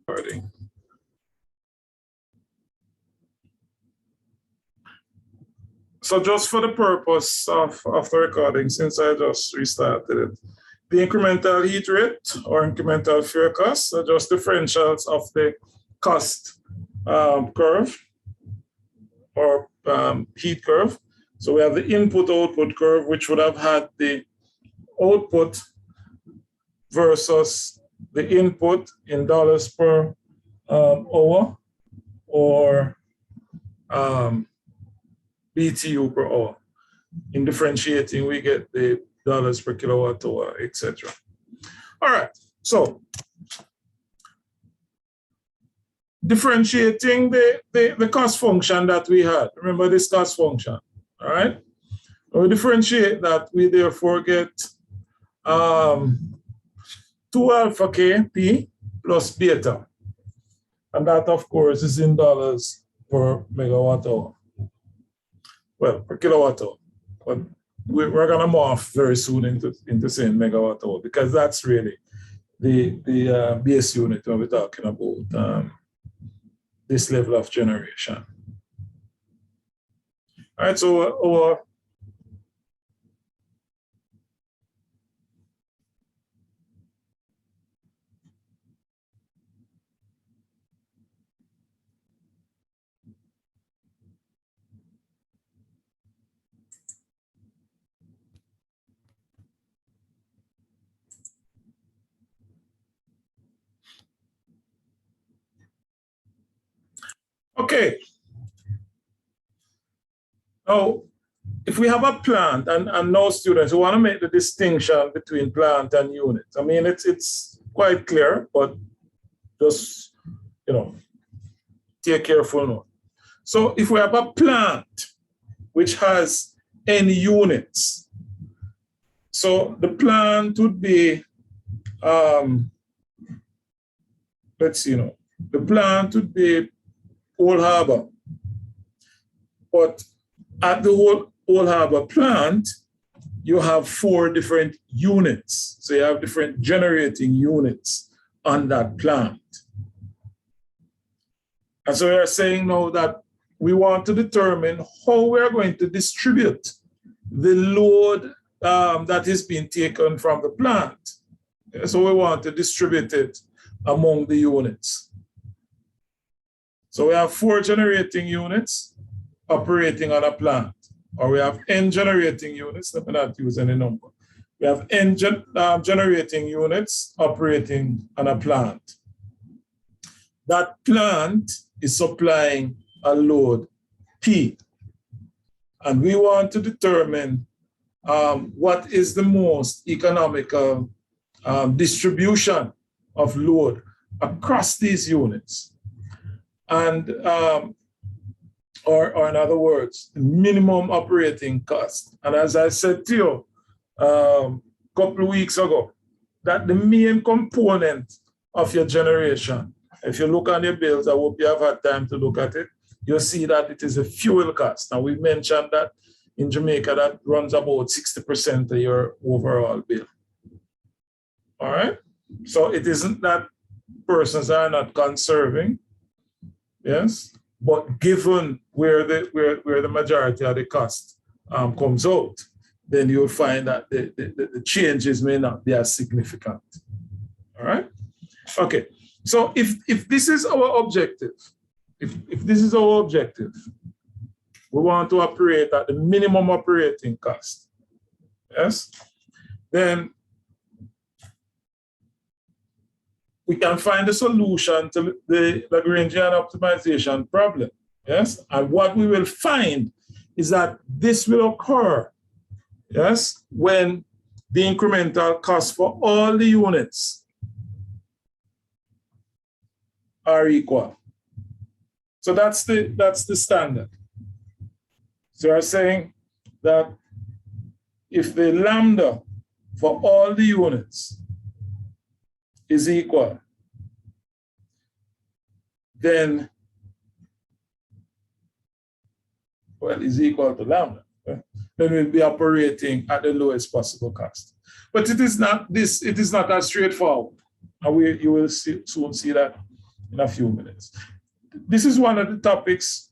recording. So just for the purpose of the recording, since I just restarted it, the incremental heat rate or incremental fuel cost are just differentials of the cost curve or heat curve. So we have the input-output curve, which would have had the output versus the input in dollars per hour or BTU per hour. In differentiating, we get the dollars per kilowatt hour, etc. All right, so differentiating the cost function that we had. Remember this cost function, all right? When we differentiate that, we therefore get 2 alpha K P plus beta. And that, of course, is in dollars per megawatt hour. Well, per kilowatt hour. But we're going to morph very soon into saying megawatt hour, because that's really the base unit when we're talking about this level of generation. All right, so okay. Now, if we have a plant, and now students who want to make the distinction between plant and unit, I mean, it's quite clear, but just, take careful note. So if we have a plant which has n units, so the plant would be, let's see, the plant would be Old Harbor, but at the Old Harbor plant, you have 4 different units. So you have different generating units on that plant. And so we are saying now that we want to determine how we are going to distribute the load that is being taken from the plant. So we want to distribute it among the units. So we have 4 generating units operating on a plant, or we have n generating units. Let me not use any number. We have n generating units operating on a plant. That plant is supplying a load P, and we want to determine what is the most economical distribution of load across these units. And or in other words, minimum operating cost. And as I said to you a couple of weeks ago, that the main component of your generation, if you look on your bills, I hope you have had time to look at it, you'll see that it is a fuel cost. And we mentioned that in Jamaica, that runs about 60% of your overall bill. All right? So it isn't that persons are not conserving, yes? But given where the majority of the cost comes out, then you'll find that the changes may not be as significant. All right? Okay. So if this is our objective, if this is our objective, we want to operate at the minimum operating cost, yes? Then we can find a solution to the Lagrangian optimization problem, yes? And what we will find is that this will occur, yes, when the incremental cost for all the units are equal. So that's the standard. So we're saying that if the lambda for all the units is equal, then, well, is equal to lambda, then we'll be operating at the lowest possible cost. But it is not as straightforward. And you will soon see that in a few minutes. This is one of the topics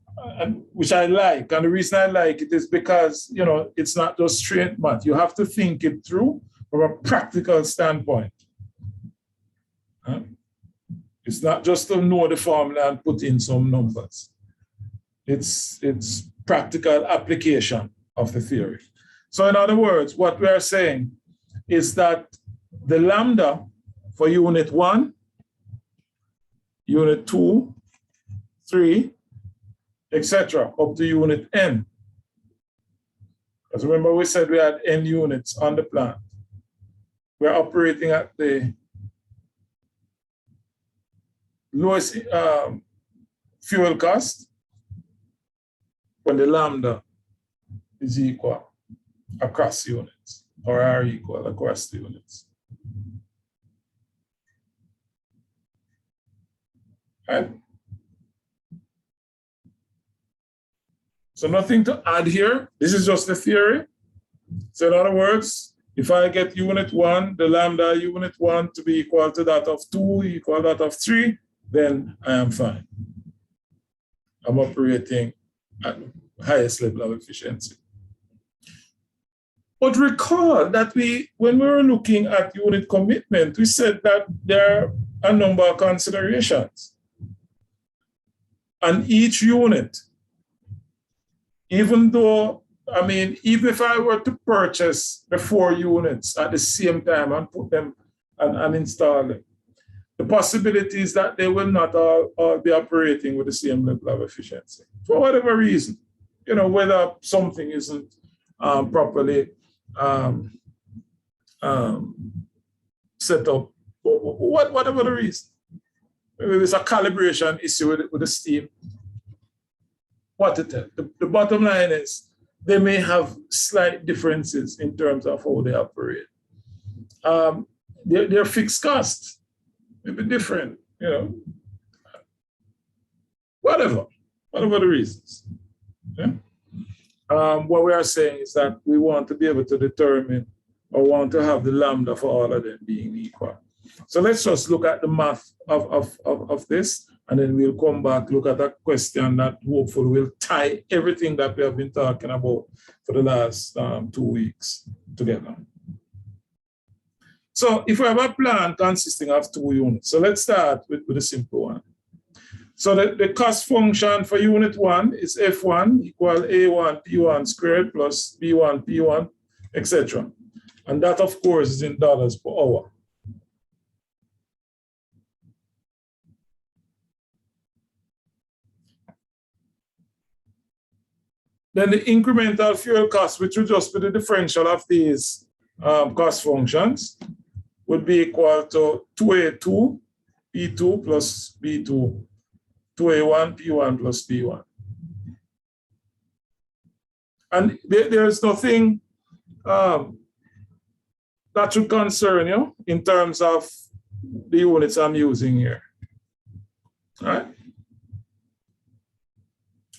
which I like. And the reason I like it is because, it's not just straight math. You have to think it through from a practical standpoint. It's not just to know the formula and put in some numbers. It's practical application of the theory. So in other words, what we are saying is that the lambda for unit 1, unit 2, 3, etc., up to unit n. Because remember we said we had n units on the plant. We're operating at the lowest fuel cost when the lambda is equal across units, or are equal across the units. Right? So nothing to add here. This is just the theory. So in other words, if I get unit 1, the lambda unit 1 to be equal to that of 2, equal to that of 3, then I am fine. I'm operating at the highest level of efficiency. But recall that when we were looking at unit commitment, we said that there are a number of considerations. And each unit, even if I were to purchase the 4 units at the same time and put them and install them, the possibility is that they will not all be operating with the same level of efficiency for whatever reason. Whether something isn't properly set up, whatever the reason. Maybe there's a calibration issue with the steam. The bottom line is they may have slight differences in terms of how they operate. Their fixed costs may be different, whatever the reasons. Yeah? What we are saying is that we want to be able to determine or want to have the lambda for all of them being equal. So let's just look at the math of this, and then we'll come back, look at that question that hopefully will tie everything that we have been talking about for the last 2 weeks together. So if we have a plan consisting of 2 units, so let's start with a simple one. So the cost function for unit 1 is F1 equal A1 P1 squared plus B1 P1, etc. And that, of course, is in dollars per hour. Then the incremental fuel cost, which would just be the differential of these cost functions, would be equal to 2A2 P2 plus B2, 2A1 P1 plus B1. And there is nothing that should concern you in terms of the units I'm using here. All right?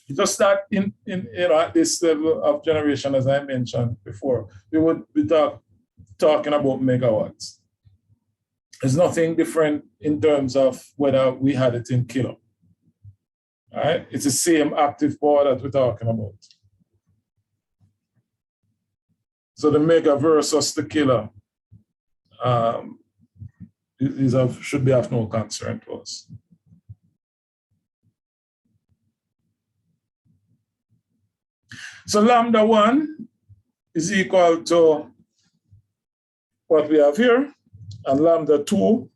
Just that at this level of generation, as I mentioned before, we would be talking about megawatts. There's nothing different in terms of whether we had it in kilo. All right, it's the same active power that we're talking about. So the mega versus the kilo should be of no concern to us. So lambda 1 is equal to what we have here, and lambda 2,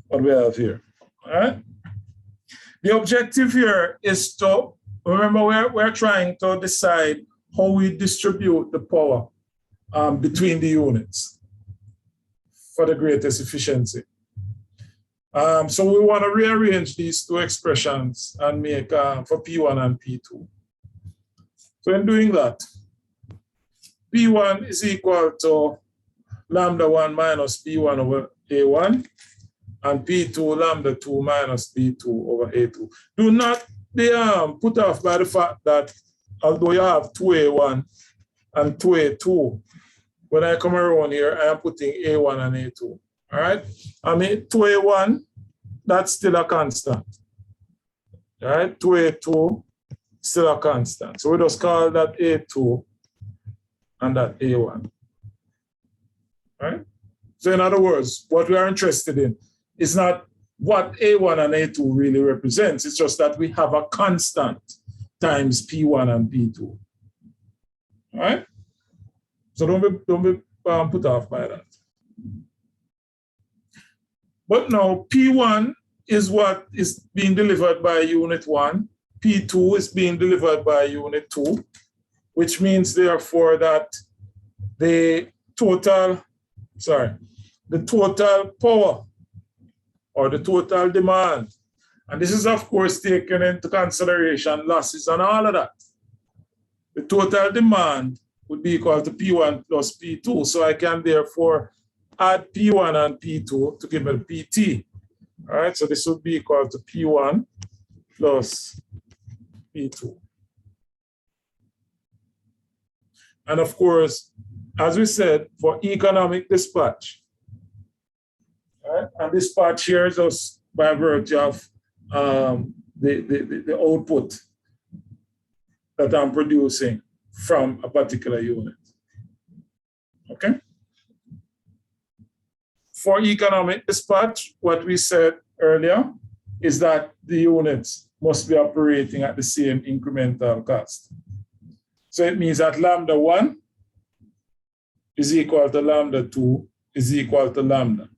what we have here. All right? The objective here is to, remember, we're trying to decide how we distribute the power between the units for the greatest efficiency. So we want to rearrange these 2 expressions and make for P1 and P2. So in doing that, P1 is equal to lambda 1 minus P1 over A1, and P2 lambda 2 minus P2 over A2. Do not be put off by the fact that although you have 2A1 and 2A2, when I come around here, I am putting A1 and A2. All right? I mean, 2A1, that's still a constant. right? 2A2 still a constant. So we just call that A2 and that A1, right? So in other words, what we are interested in is not what A1 and A2 really represents. It's just that we have a constant times P1 and P2, all right? So don't be put off by that. But now P1 is what is being delivered by unit 1. P2 is being delivered by unit 2, which means therefore that the total power or the total demand, and this is of course taken into consideration losses and all of that. The total demand would be equal to P1 plus P2. So I can therefore add P1 and P2 to give me the PT. All right, so this would be equal to P1 plus P2. And of course, as we said, for economic dispatch, right? And dispatch here is just by virtue of the output that I'm producing from a particular unit. Okay? For economic dispatch, what we said earlier is that the units must be operating at the same incremental cost. So it means that lambda 1 is equal to lambda 2 is equal to lambda.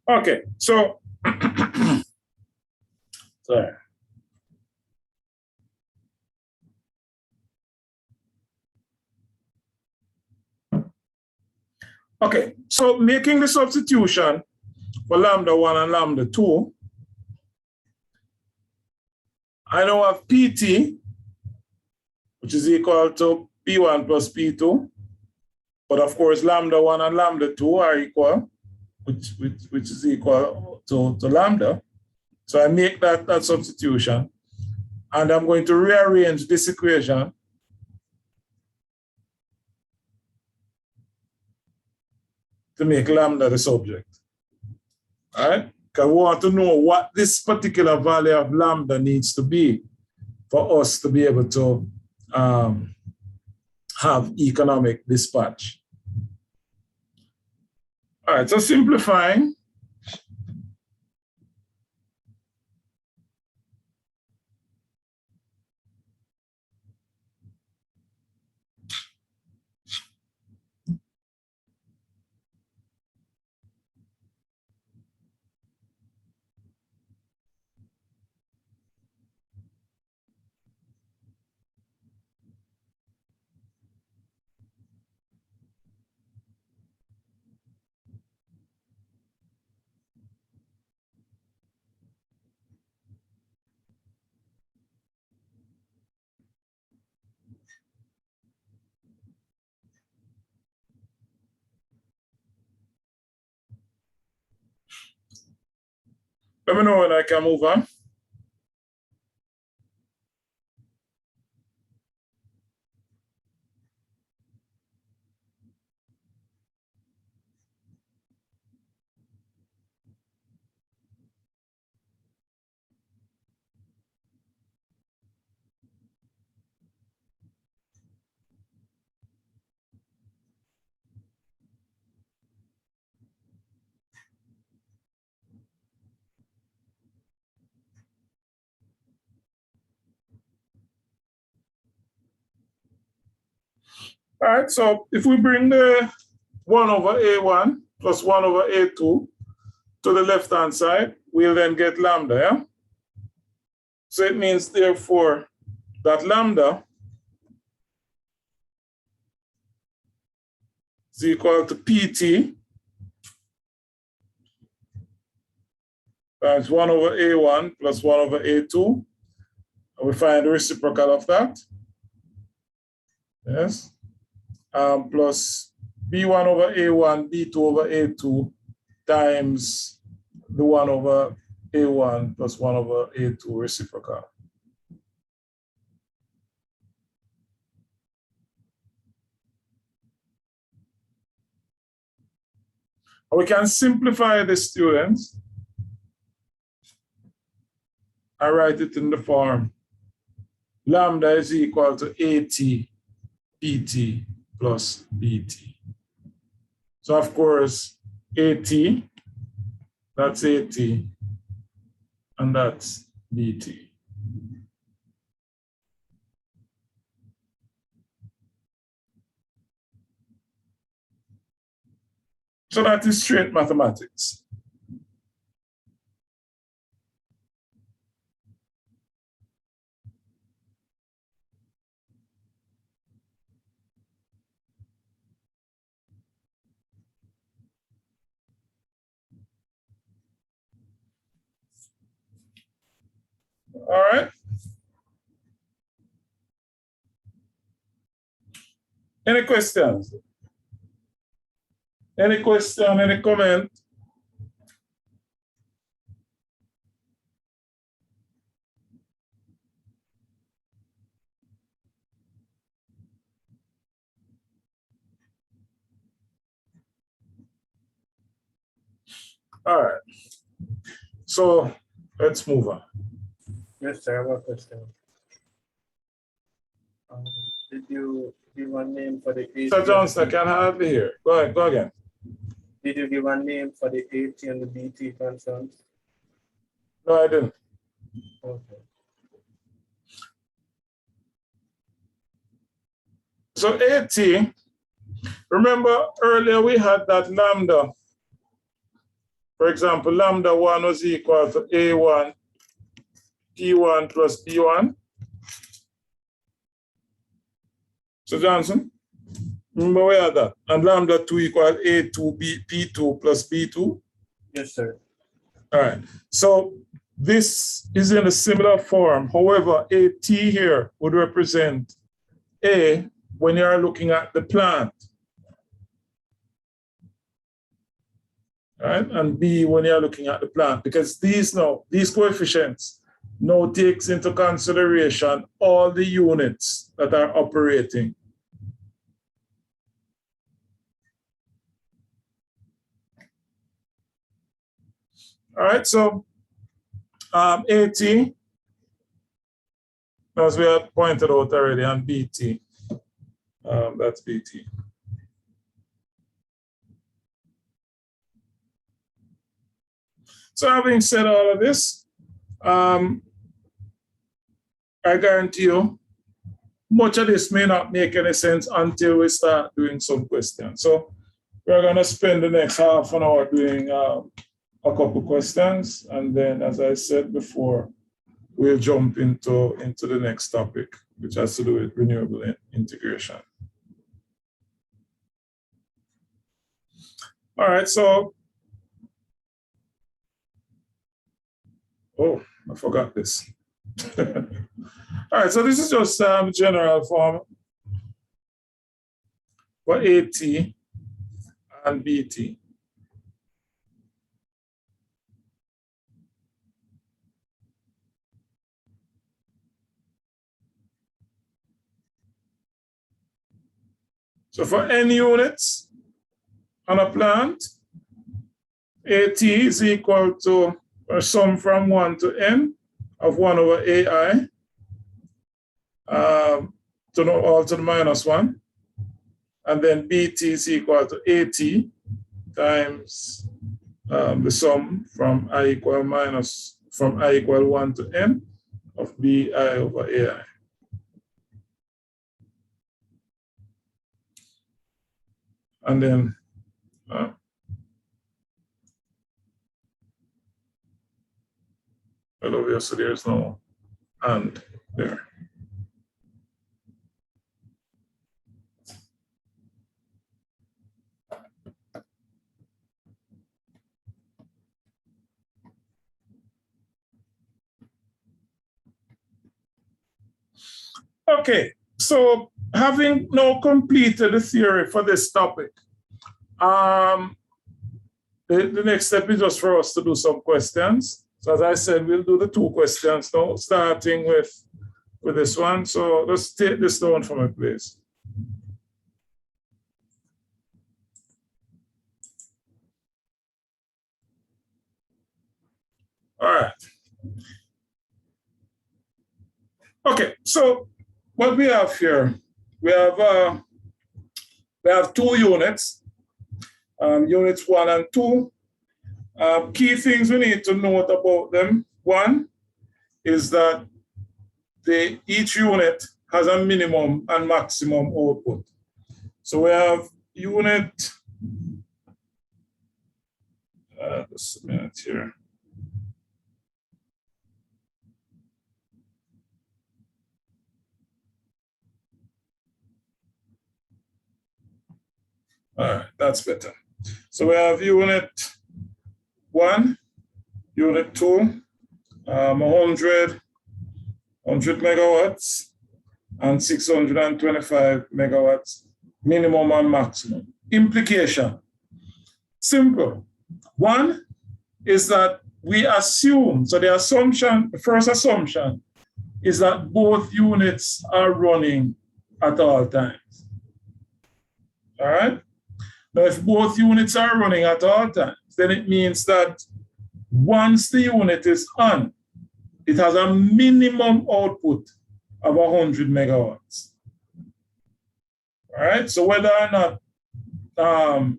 Okay, so sorry. Okay, so making the substitution for lambda 1 and lambda 2, I now have PT, which is equal to P1 plus P2. But of course, lambda 1 and lambda 2 are equal, which is equal to lambda. So I make that substitution. And I'm going to rearrange this equation to make lambda the subject. All right? Because we want to know what this particular value of lambda needs to be for us to be able to have economic dispatch. All right, so simplifying. Let me know when I can move on. All right, so if we bring the 1 over A1 plus 1 over A2 to the left-hand side, we'll then get lambda, yeah? So it means, therefore, that lambda is equal to PT times 1 over A1 plus 1 over A2. And we find the reciprocal of that. Yes. Plus B1 over A1, B2 over A2 times the 1 over A1 plus 1 over A2 reciprocal. We can simplify this, students. I write it in the form lambda is equal to AT PT plus BT. So of course, AT, that's AT, and that's BT. So that is straight mathematics. All right. Any questions? Any question, any comment? All right. So let's move on. Yes, sir. I have a question. Did you give one name for the AT? Sir Johnson, can I have you here? Go ahead, go again. Did you give one name for the AT and the BT concerns? No, I didn't. Okay. So AT, remember earlier we had that lambda. For example, lambda 1 was equal to A1 P1 plus P1. So Johnson, remember we had that. And lambda 2 equal A2 P2 plus B2. Yes, sir. All right. So this is in a similar form. However, AT here would represent A when you are looking at the plant. Right? And B when you're looking at the plant, because these coefficients now takes into consideration all the units that are operating. All right, so AT, as we have pointed out already, and BT, that's BT. So having said all of this, I guarantee you, much of this may not make any sense until we start doing some questions. So we're going to spend the next half an hour doing a couple questions. And then, as I said before, we'll jump into the next topic, which has to do with renewable integration. All right, so, oh, I forgot this. All right, so this is just general form for AT and BT. So for n units on a plant, AT is equal to a sum from 1 to n of 1 over AI to all to the minus 1. And then BT is equal to AT times the sum from I equal 1 to n of BI over AI. And then well, obviously there's no and there. Okay, so having now completed the theory for this topic, The next step is just for us to do some questions. So as I said, we'll do the 2 questions now, starting with this one. So let's take this down for me, please. All right. Okay, so what we have here, we have 2 units, units 1 and 2. Key things we need to note about them. One is that each unit has a minimum and maximum output. So we have unit, just a minute here. All right, that's better. So we have unit 1, unit 2, 100 megawatts, and 625 megawatts, minimum and maximum. Implication, simple. One is that we assume, so the first assumption is that both units are running at all times. All right? Now, if both units are running at all times, then it means that once the unit is on, it has a minimum output of 100 megawatts. All right, so whether or not the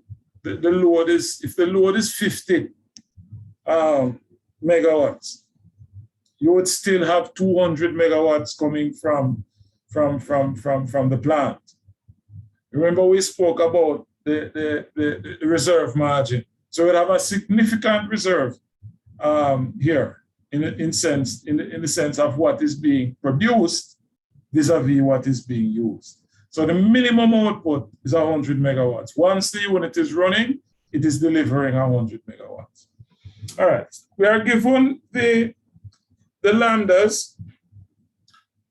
load is, if the load is 50 megawatts, you would still have 200 megawatts coming from the plant. Remember, we spoke about the reserve margin. So we'd have a significant reserve here in the sense of what is being produced vis-a-vis what is being used. So the minimum output is 100 megawatts. Once the unit is running, it is delivering 100 megawatts. All right, we are given the lambdas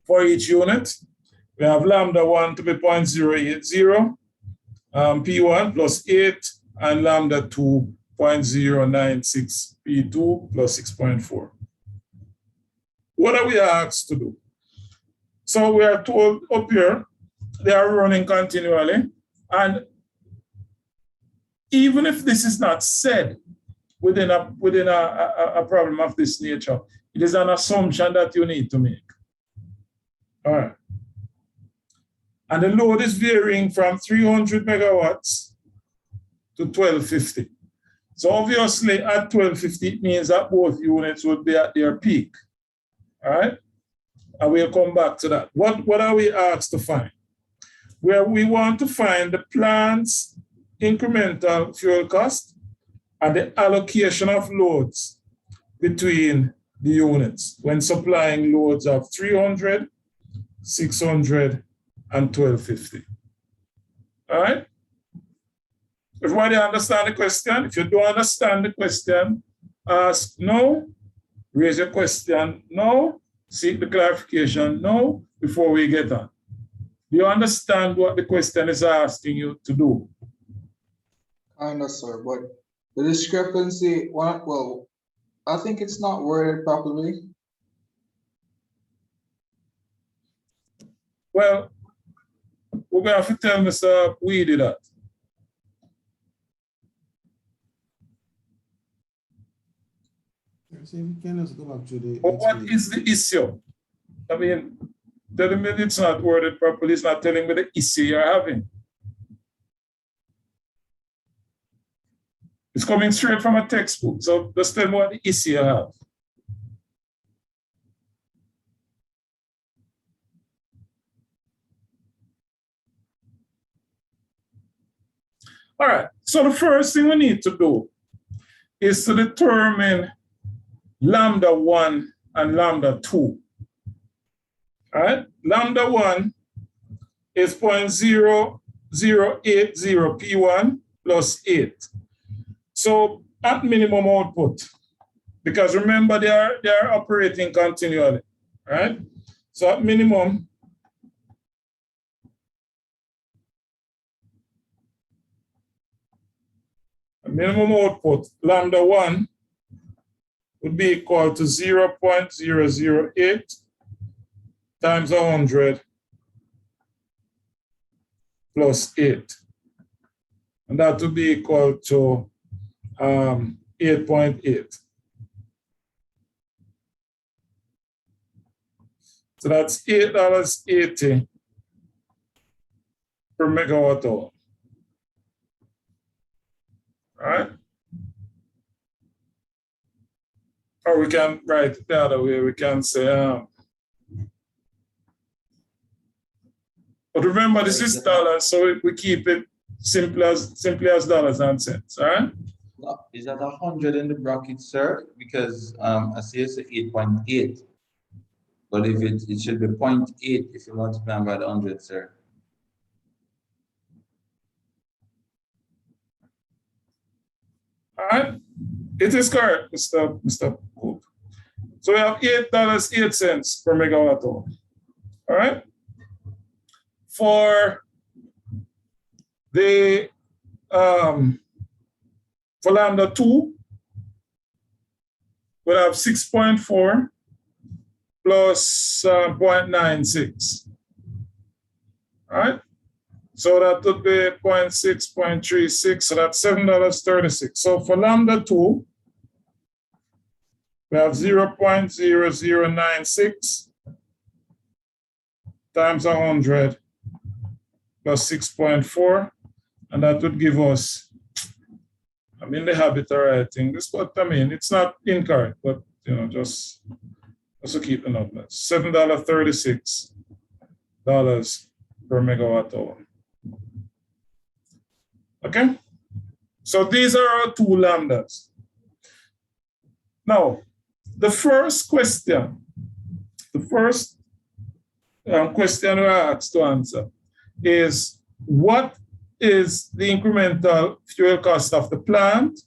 for each unit. We have lambda 1 to be 0.080, P1 plus 8, and lambda 2, 0.096, P2 plus 6.4. What are we asked to do? So we are told up here, they are running continually. And even if this is not said within a problem of this nature, it is an assumption that you need to make. All right. And the load is varying from 300 megawatts to 1250. So obviously at 1250, it means that both units would be at their peak. All right. And we'll come back to that. What are we asked to find? Where we want to find the plant's incremental fuel cost and the allocation of loads between the units when supplying loads of 300, 600, and 1250. All right? Everybody understand the question? If you don't understand the question, ask no, raise your question no, seek the clarification no, before we get on. Do you understand what the question is asking you to do? Kind of, sir, but the discrepancy, well, I think it's not worded properly. Well, we're going to have to tell Mr. Weedy that. So we can just go back to the. But what is the issue? I mean, telling me it's not worded properly, it's not telling me the issue you're having. It's coming straight from a textbook, so just tell me what the issue you have. All right, so the first thing we need to do is to determine lambda 1 and lambda 2. All right, lambda 1 is 0.0080 P1 plus 8. So at minimum output, because remember they are operating continually, right? So at minimum, minimum output, lambda 1, would be equal to 0.008 times 100 plus 8. And that would be equal to 8.8. So that's $8.80 per megawatt hour. All right? Or we can write it the other way. We can say, but remember, this is dollars, so we keep it simply as dollars and cents. All right? Is that 100 in the bracket, sir? Because I see it's 8.8. But if it should be 0.8 if you multiply by the 100, sir. All right? It is correct, Mr. Cook. So we have $8.08 per megawatt hour. All right? For the for lambda 2, we'll have 6.4 plus 0.96. All right? So that would be 0.6, 0.36, so that's $7.36. So for lambda 2, we have 0.0096 times 100 plus 6.4, and that would give us, I'm in the habit of writing this, but I mean, it's not incorrect, but you know, just to keep the numbers. $7.36 per megawatt hour. Okay? So these are our two lambdas. Now, the first question question we are asked to answer is, what is the incremental fuel cost of the plant,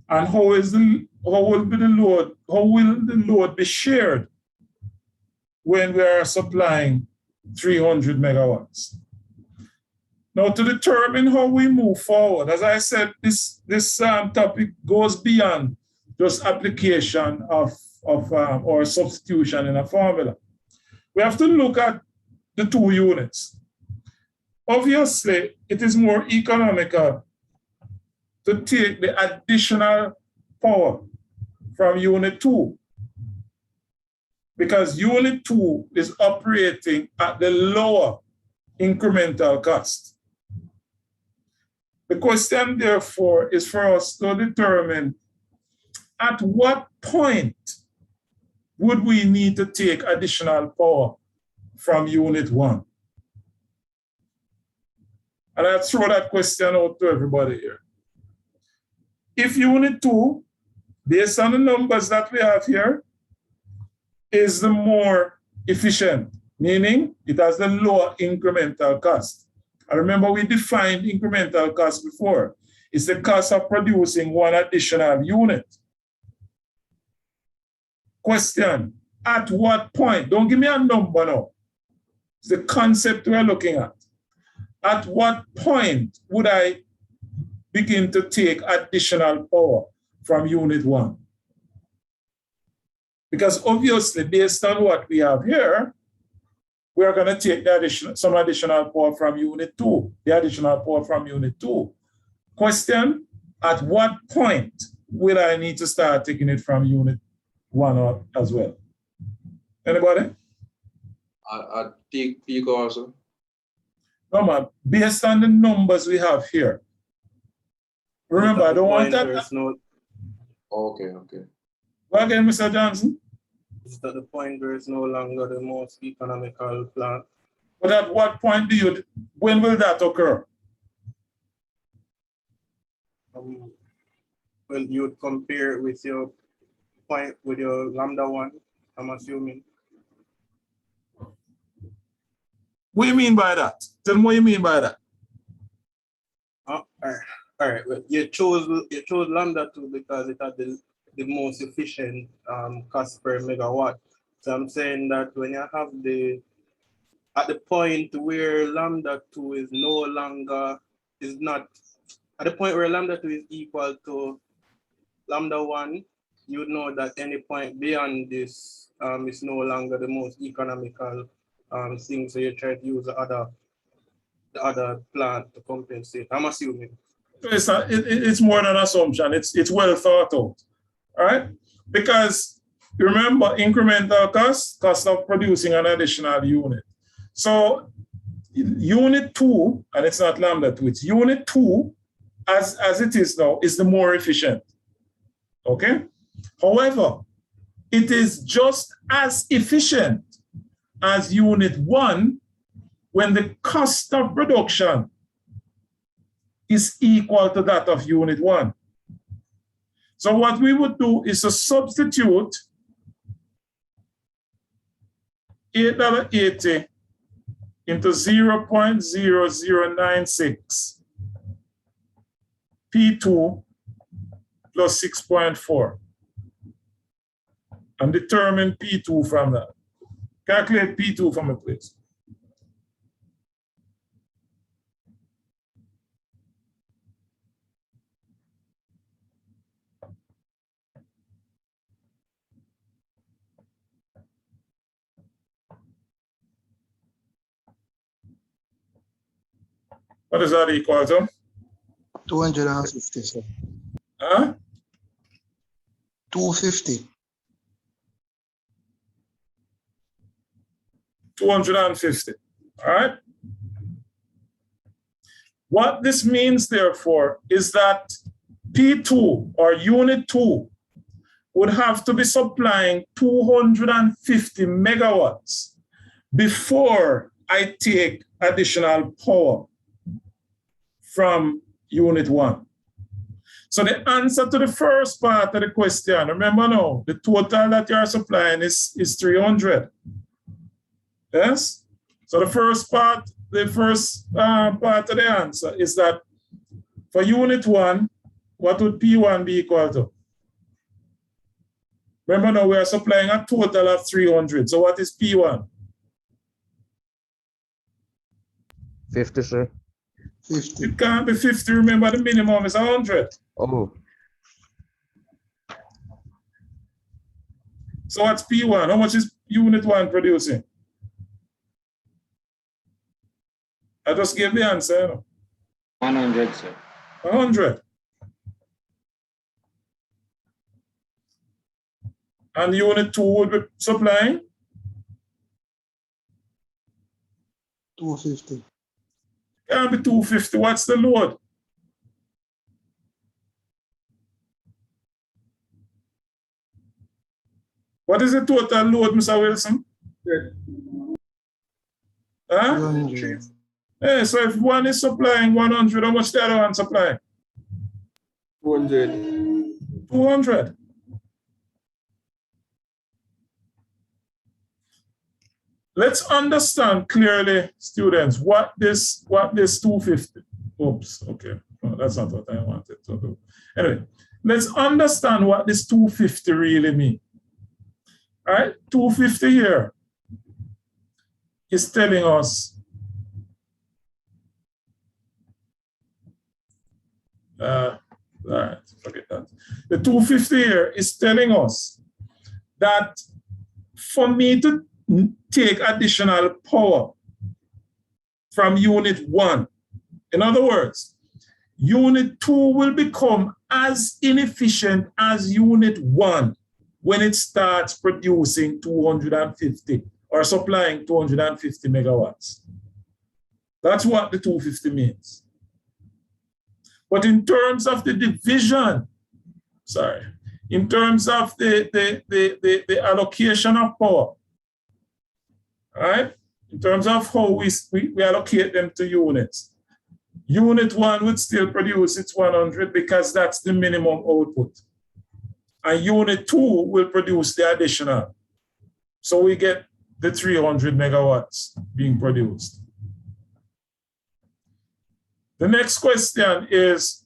and how will the load be shared when we are supplying 300 megawatts? Now, to determine how we move forward, as I said, this topic goes beyond just application of or substitution in a formula. We have to look at the two units. Obviously, it is more economical to take the additional power from unit 2, because unit 2 is operating at the lower incremental cost. The question, therefore, is for us to determine at what point would we need to take additional power from unit 1? And I'll throw that question out to everybody here. If unit 2, based on the numbers that we have here, is the more efficient, meaning it has the lower incremental cost. I remember we defined incremental cost before. It's the cost of producing one additional unit. Question, at what point? Don't give me a number now. It's the concept we're looking at. At what point would I begin to take additional power from unit 1? Because obviously, based on what we have here, we are going to take some additional power from unit 2, the additional power from unit 2. Question, at what point will I need to start taking it from unit 1 as well? Anybody? I take peak also. No, man, based on the numbers we have here. Remember, I don't want that. Okay. Well, again, Mr. Johnson? It's at the point where it's no longer the most economical plant. But at what point when will that occur? Well, you would compare it with your point with your lambda 1, I'm assuming. What do you mean by that? Tell me what you mean by that. All right. Well, you chose lambda 2 because it had the most efficient cost per megawatt. So I'm saying that when you have at the point where lambda 2 is no longer, is not at the point where lambda 2 is equal to lambda 1, you would know that any point beyond this is no longer the most economical thing. So you try to use the other plant to compensate. I'm assuming. It's more than assumption. It's well thought out. All right? Because remember, incremental cost of producing an additional unit. So unit 2, and it's not lambda 2, it's unit 2, as it is now, is the more efficient. Okay? However, it is just as efficient as unit 1 when the cost of production is equal to that of unit 1. So what we would do is to substitute $8.80 into 0.0096 P2 plus 6.4 and determine P2 from that. Calculate P2 from a place. What is that equal to? 250, sir. Huh? 250. 250. All right? What this means, therefore, is that P2 or unit 2 would have to be supplying 250 megawatts before I take additional power from unit 1. So the answer to the first part of the question, remember now, the total that you are supplying is 300. Yes? So the first part of the answer is that for unit 1, what would P1 be equal to? Remember now, we are supplying a total of 300. So what is P1? 50, sir. 50. It can't be 50. Remember, the minimum is 100. Oh, So what's P1? How much is unit 1 producing? I just gave the answer. You know. 100, sir. 100. And unit 2 would be supplying? 250. Can't be 250. What's the load? What is the total load, Mr. Wilson? Huh? 200. Yeah, so if one is supplying 100, how much the other one supplying? 200. 200. Let's understand clearly, students, what this 250. Oops, okay. No, that's not what I wanted to do. Anyway, let's understand what this 250 really means. All right, 250 here is telling us all right, forget that. The 250 here is telling us that for me to take additional power from unit 1, in other words, unit 2 will become as inefficient as unit 1 when it starts producing 250 or supplying 250 megawatts. That's what the 250 means. But in terms of the division, in terms of the allocation of power, right? In terms of how we allocate them to units, unit 1 would still produce its 100 because that's the minimum output. And unit 2 will produce the additional. So we get the 300 megawatts being produced. The next question is,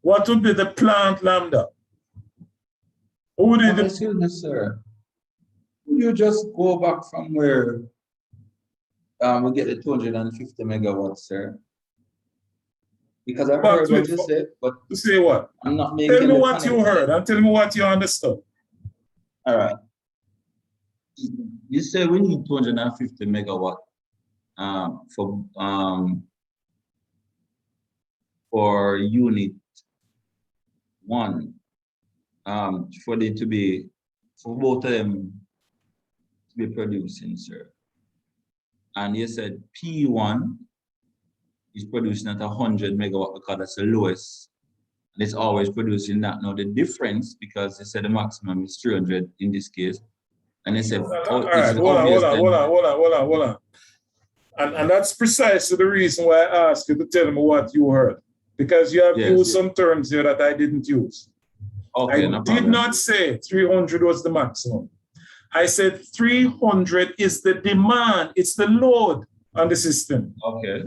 what would be the plant lambda? Excuse me, sir. Would you just go back from where we get the 250 megawatts, sir? Because I Back heard to what it. you said, but To say what? I'm not making Tell me the what you connection. heard and tell me what you understood. All right. You said we need 250 megawatt for unit 1 for it to be for both of them to be producing, sir. And you said P1 is producing at 100 megawatt because that's the lowest. And it's always producing that. Now the difference, because they said the maximum is 300 in this case, and they said, All right, hold on. And that's precisely the reason why I asked you to tell me what you heard. Because you have used some terms here that I didn't use. Okay, I did not say 300 was the maximum. I said 300 is the demand, it's the load on the system. Okay.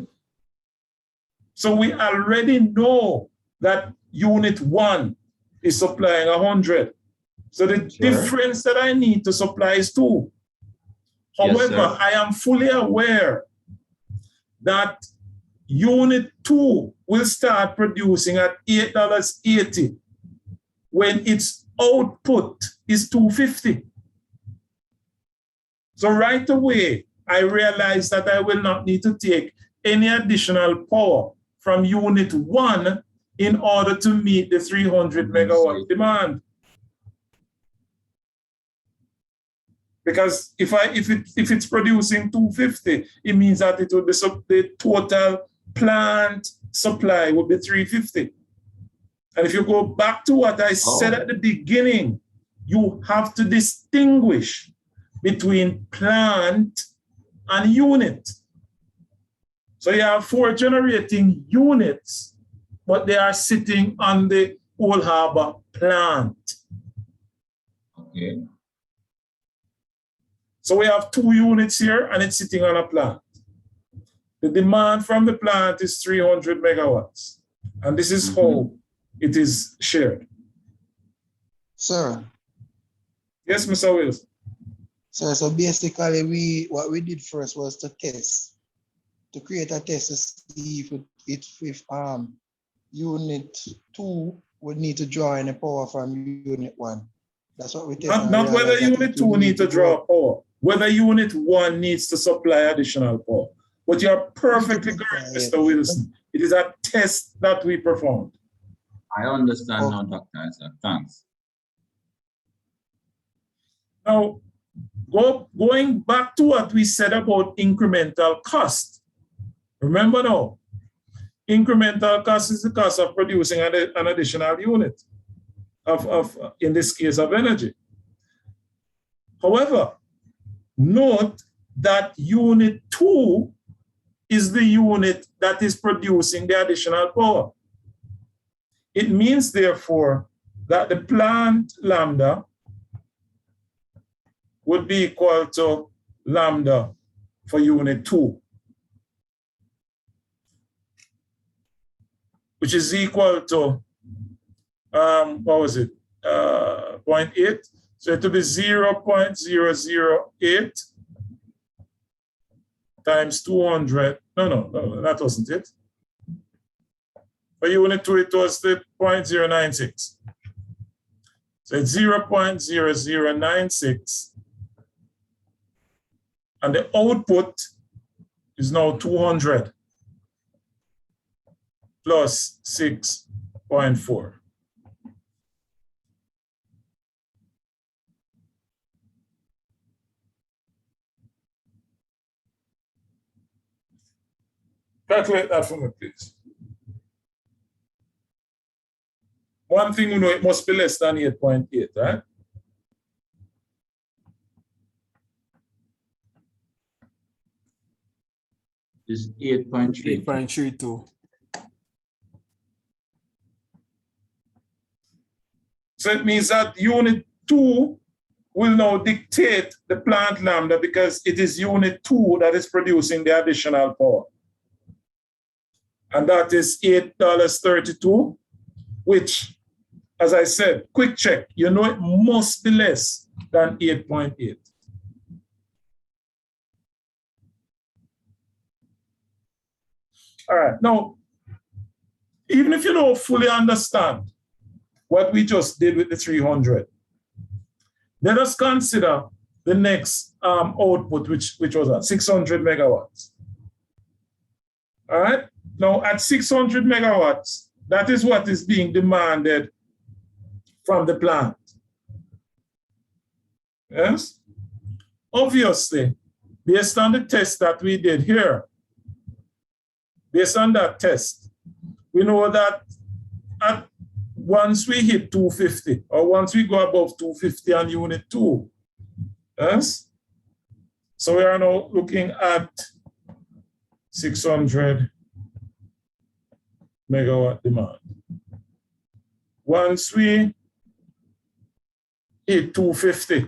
So we already know that unit 1 is supplying 100. So the difference that I need to supply is 2. However, I am fully aware that unit 2 will start producing at $8.80 when its output is $2.50. So right away, I realized that I will not need to take any additional power from unit 1 in order to meet the 300 megawatt demand. Because if it's producing 250, it means that it would be the total plant supply would be 350. And if you go back to what I said at the beginning, you have to distinguish between plant and unit. So you have 4 generating units, but they are sitting on the Old Harbor plant. Okay. So we have 2 units here and it's sitting on a plant. The demand from the plant is 300 megawatts. And this is how it is shared. Sir. Yes, Mr. Wilson. Sir, so basically what we did first was to create a test to see if unit 2 would need to draw any power from unit 1. That's what we tested. Not whether unit 2 need to draw power, whether unit 1 needs to supply additional power. But you're perfectly correct, Mr. Wilson. It is a test that we performed. I understand now, Dr. Isaac. Thanks. Now, going back to what we said about incremental cost. Remember now, incremental cost is the cost of producing an additional unit of in this case, of energy. However, note that unit 2 is the unit that is producing the additional power. It means, therefore, that the plant lambda would be equal to lambda for unit 2, which is equal to, what was it, 0.8. So it will be 0.008 times 200. No, that wasn't it. For unit 2, it was the 0.096. So it's 0.0096. And the output is now 200 plus 6.4. Calculate that for me, please. One thing you know, it must be less than 8.8, right? It's 8.3. 8.32. So it means that unit 2 will now dictate the plant lambda because it is unit 2 that is producing the additional power. And that is $8.32, which, as I said, quick check, you know it must be less than 8.8. All right, now, even if you don't fully understand what we just did with the 300, let us consider the next output, which was at 600 megawatts. All right. Now, at 600 megawatts, that is what is being demanded from the plant. Yes? Obviously, based on the test that we did here, based on that test, we know that once we hit 250, or once we go above 250 on unit 2, yes? So we are now looking at 600 megawatt demand. Once we hit 250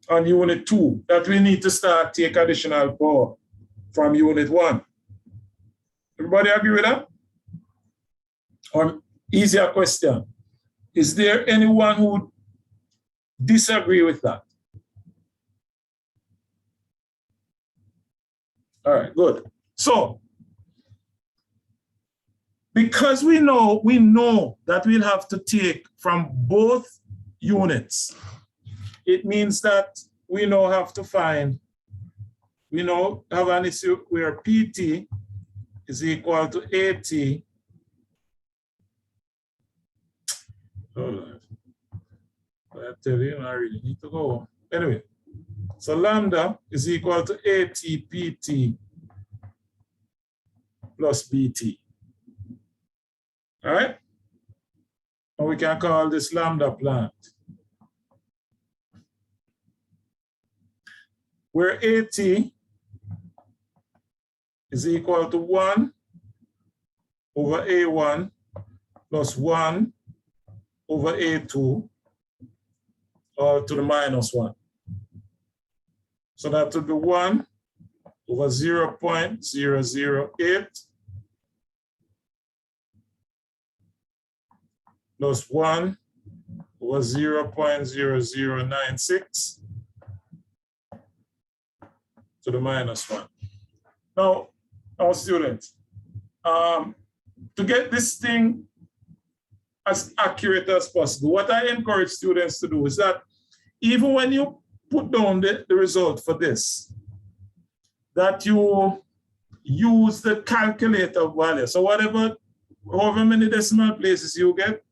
on unit 2, that we need to start take additional power from unit 1. Everybody agree with that? Or easier question, is there anyone who would disagree with that? All right, good. So, because we know that we'll have to take from both units, it means that we now have to find, we now have an issue where PT is equal to AT. I tell you, I really need to go. Anyway, so lambda is equal to AT PT plus BT. All right? And we can call this lambda plant, where AT is equal to 1 over A1 plus 1 over A2 all to the minus 1. So that would be 1 over 0.008 plus 1 over 0.0096 to the minus 1. Now, our students, to get this thing as accurate as possible, what I encourage students to do is that even when you put down the result for this, that you use the calculator value. So however many decimal places you get,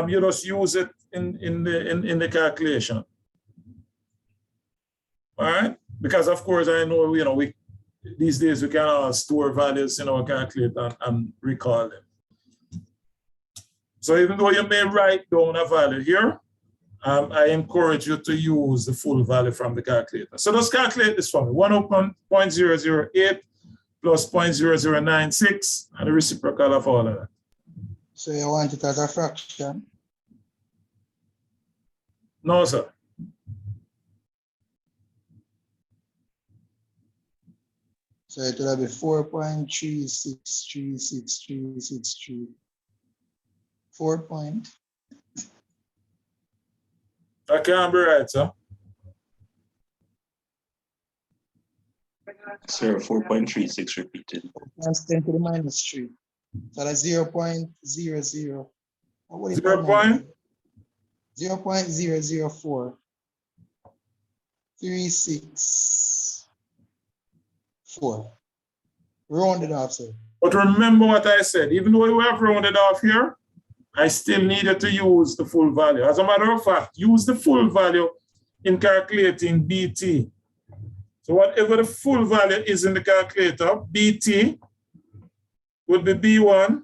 you just use it in the calculation. All right? Because of course I know, these days we can all store values in our calculator and recall them. So even though you may write down a value here, I encourage you to use the full value from the calculator. So just calculate this for me. 1.008 plus 0.0096 and the reciprocal of all of that. So you want it as a fraction? No, sir. So it will be 4.3636363. 4 point. That can't be right, sir. Sir, 4.36 repeated. Times 10 to the minus 3. So that's 0.00. 0 point? 0.004. 364. Rounded off, sir. But remember what I said, even though we have rounded off here, I still needed to use the full value. As a matter of fact, use the full value in calculating BT. So whatever the full value is in the calculator, BT would be B1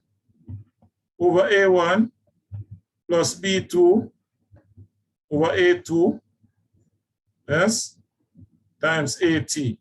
over A1 plus B2 over A2, yes, times AT.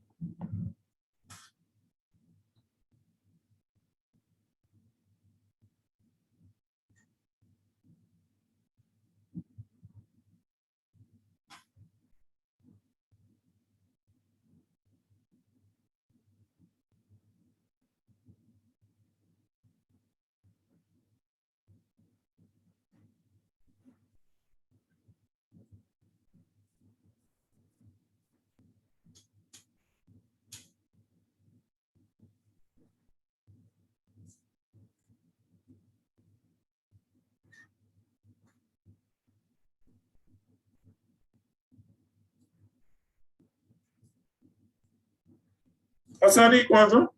What's that equal to?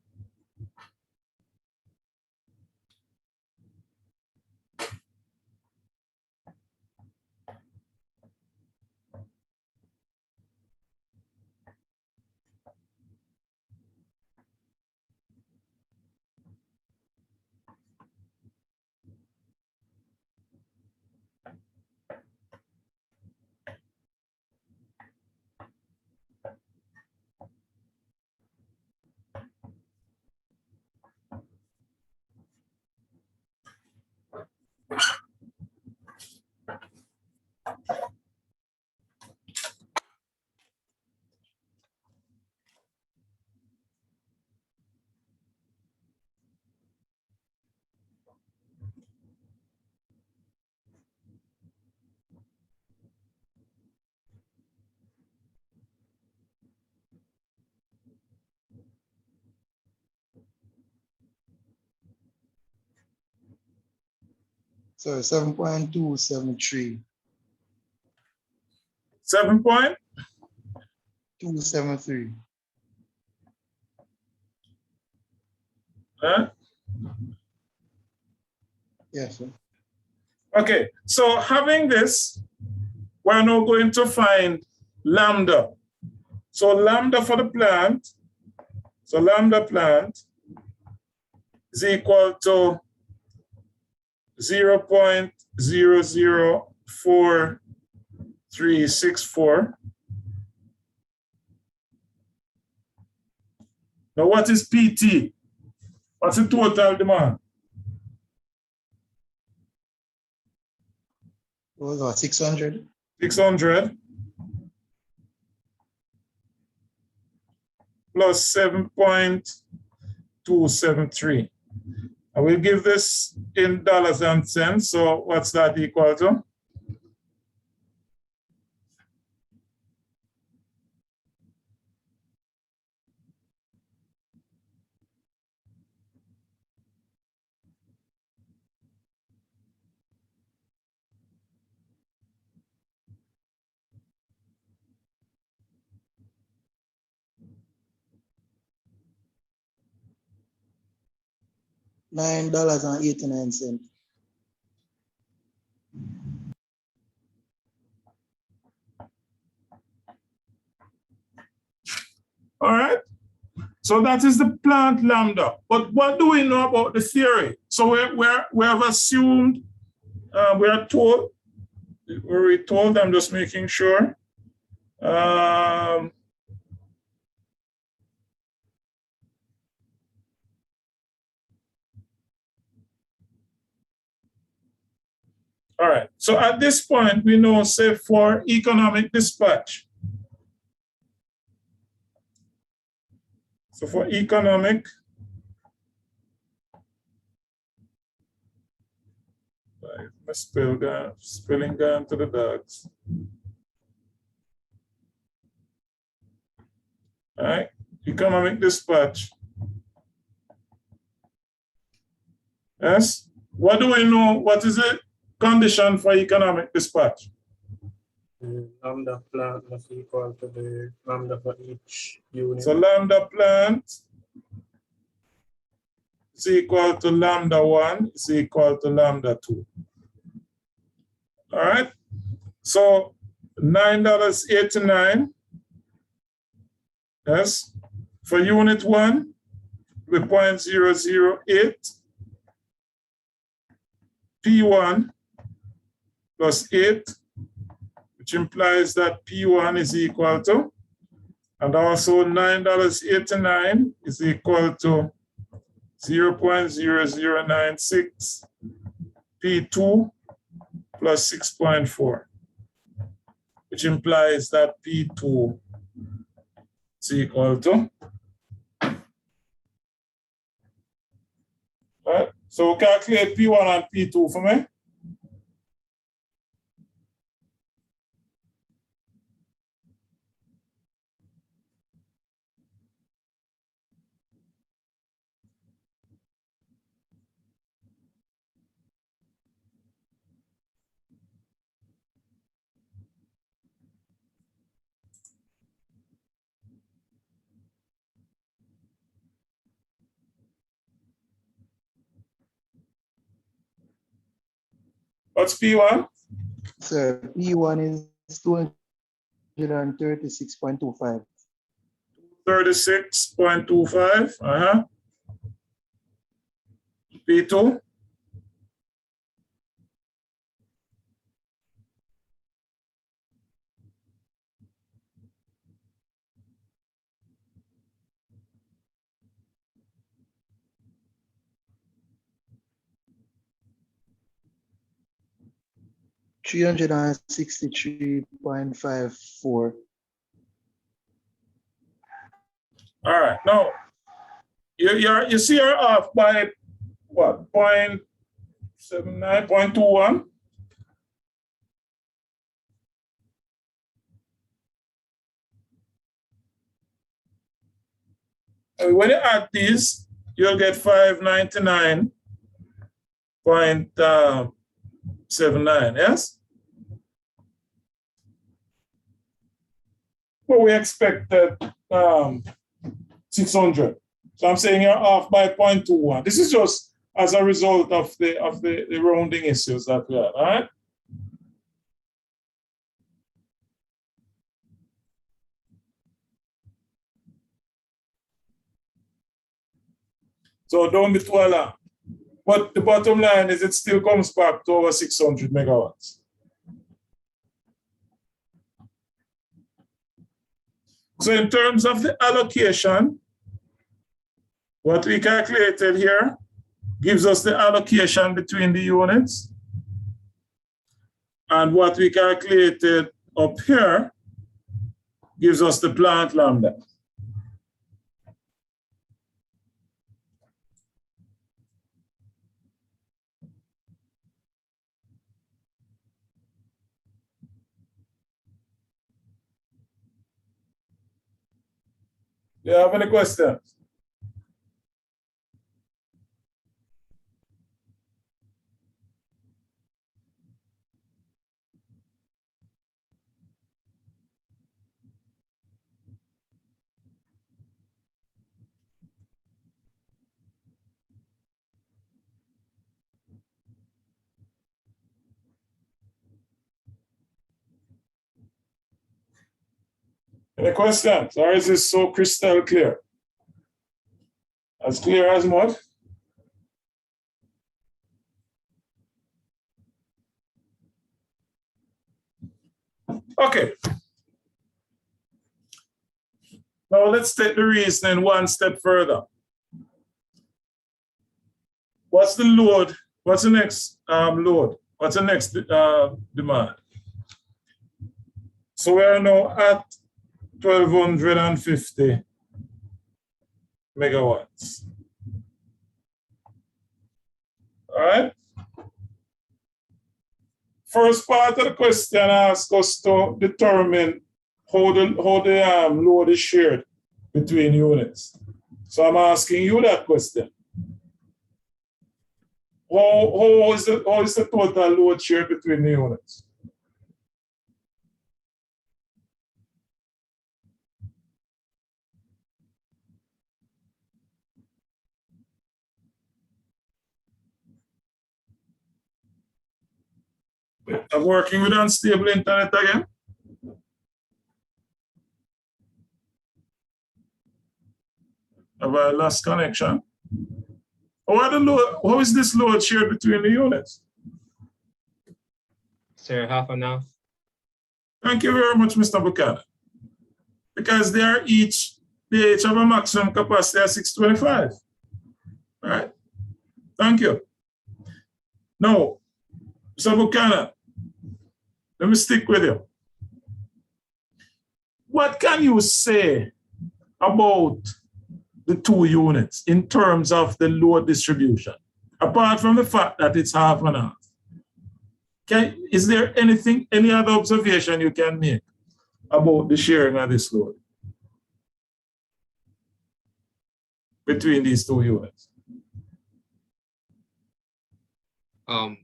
So 7.273. 7 point? 273. Huh? Yes, sir. Okay, so having this, we're now going to find lambda. So lambda for the plant, so lambda plant is equal to 0.004364. Now what is PT? What's the total demand? What was that, 600? 600 plus 7.273. I will give this in dollars and cents. So what's that equal to? $9.89. All right. So that is the plant lambda. But what do we know about the theory? So we have assumed, we are told, were we told? I'm just making sure. All right. So at this point, we know, say, for economic dispatch. So for economic, my spelling down to the dogs. All right. Economic dispatch. Yes. What do we know? What is the condition for economic dispatch? Lambda plant must equal to the lambda for each unit. So lambda plant is equal to lambda 1 is equal to lambda 2. All right. So $9.89. Yes. For unit 1, with 0.008. P1 plus 8, which implies that P1 is equal to, and also $9.89 is equal to 0.0096 P2 plus 6.4, which implies that P2 is equal to. All right. So calculate P1 and P2 for me. What's P1? Sir, P1 is 236.25. 36.25. P2? $363.54. All right. Now, you see you're off by what? 0.79, 0.21? And when you add these, you'll get 599.79, yes? Well, we expected 600. So I'm saying you're off by 0.21. This is just as a result of the rounding issues that we had, all right? So don't be too alarmed. But the bottom line is it still comes back to over 600 megawatts. So in terms of the allocation, what we calculated here gives us the allocation between the units. And what we calculated up here gives us the plant lambda. Do you have any questions? Any questions? Or is this so crystal clear? As clear as mud? Okay. Now let's take the reasoning one step further. What's the load? What's the next load? What's the next demand? So we are now at 1,250 megawatts. All right. First part of the question asks us to determine how the load is shared between units. So I'm asking you that question. How is the total load shared between the units? I'm working with unstable internet again. Have I lost connection? How is this load shared between the units? Sir, half an hour. Thank you very much, Mr. Buchanan. Because they each have a maximum capacity of 625. All right. Thank you. Now, Mr. Buchanan, let me stick with you. What can you say about the two units in terms of the load distribution, apart from the fact that it's half and half? Is there any other observation you can make about the sharing of this load between these two units?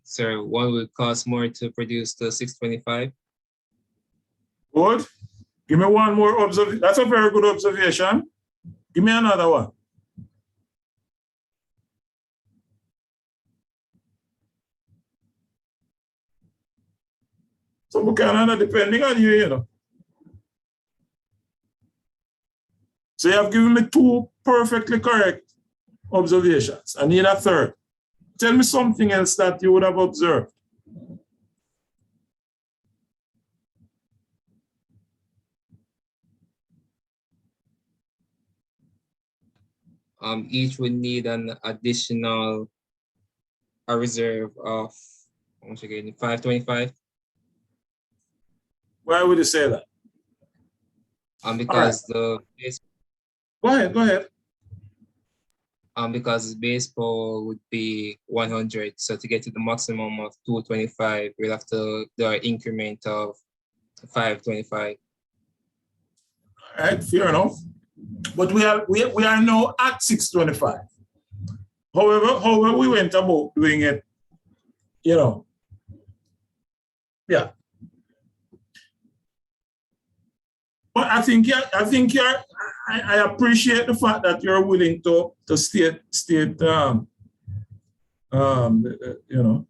Sir, one would cost more to produce the 625. Good. Give me one more observation. That's a very good observation. Give me another one. So Buchanan, depending on you, you know. So you have given me 2 perfectly correct observations. I need a third. Tell me something else that you would have observed. Each would need an additional reserve of, once again, 525. Why would you say that? Because the base, Go ahead. because base power would be 100. So to get to the maximum of 225, we'll have to do an increment of 525. All right, fair enough. But we are now at 625. However, we went about doing it, you know. Yeah. But I appreciate the fact that you're willing to state you know,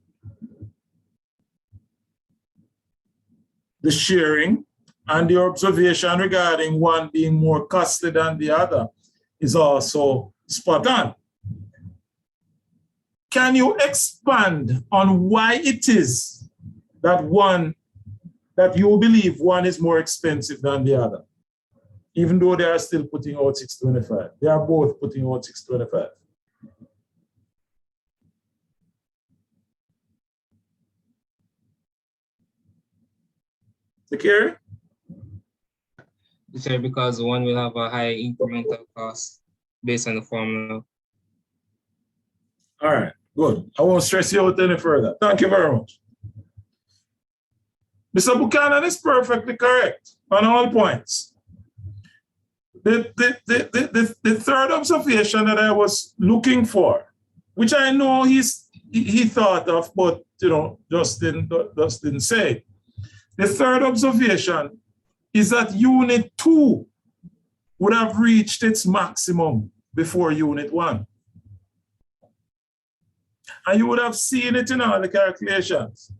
the sharing, and the observation regarding one being more costly than the other is also spot on. Can you expand on why it is that you believe one is more expensive than the other, even though they are still putting out 625? They are both putting out 625. Security? Because one will have a higher incremental cost based on the formula. All right, good. I won't stress you out any further. Thank you very much. Mr. Buchanan is perfectly correct on all points. The third observation that I was looking for, which I know he thought of, but you know, just didn't say. The third observation is that Unit 2 would have reached its maximum before Unit 1. And you would have seen it in all the calculations.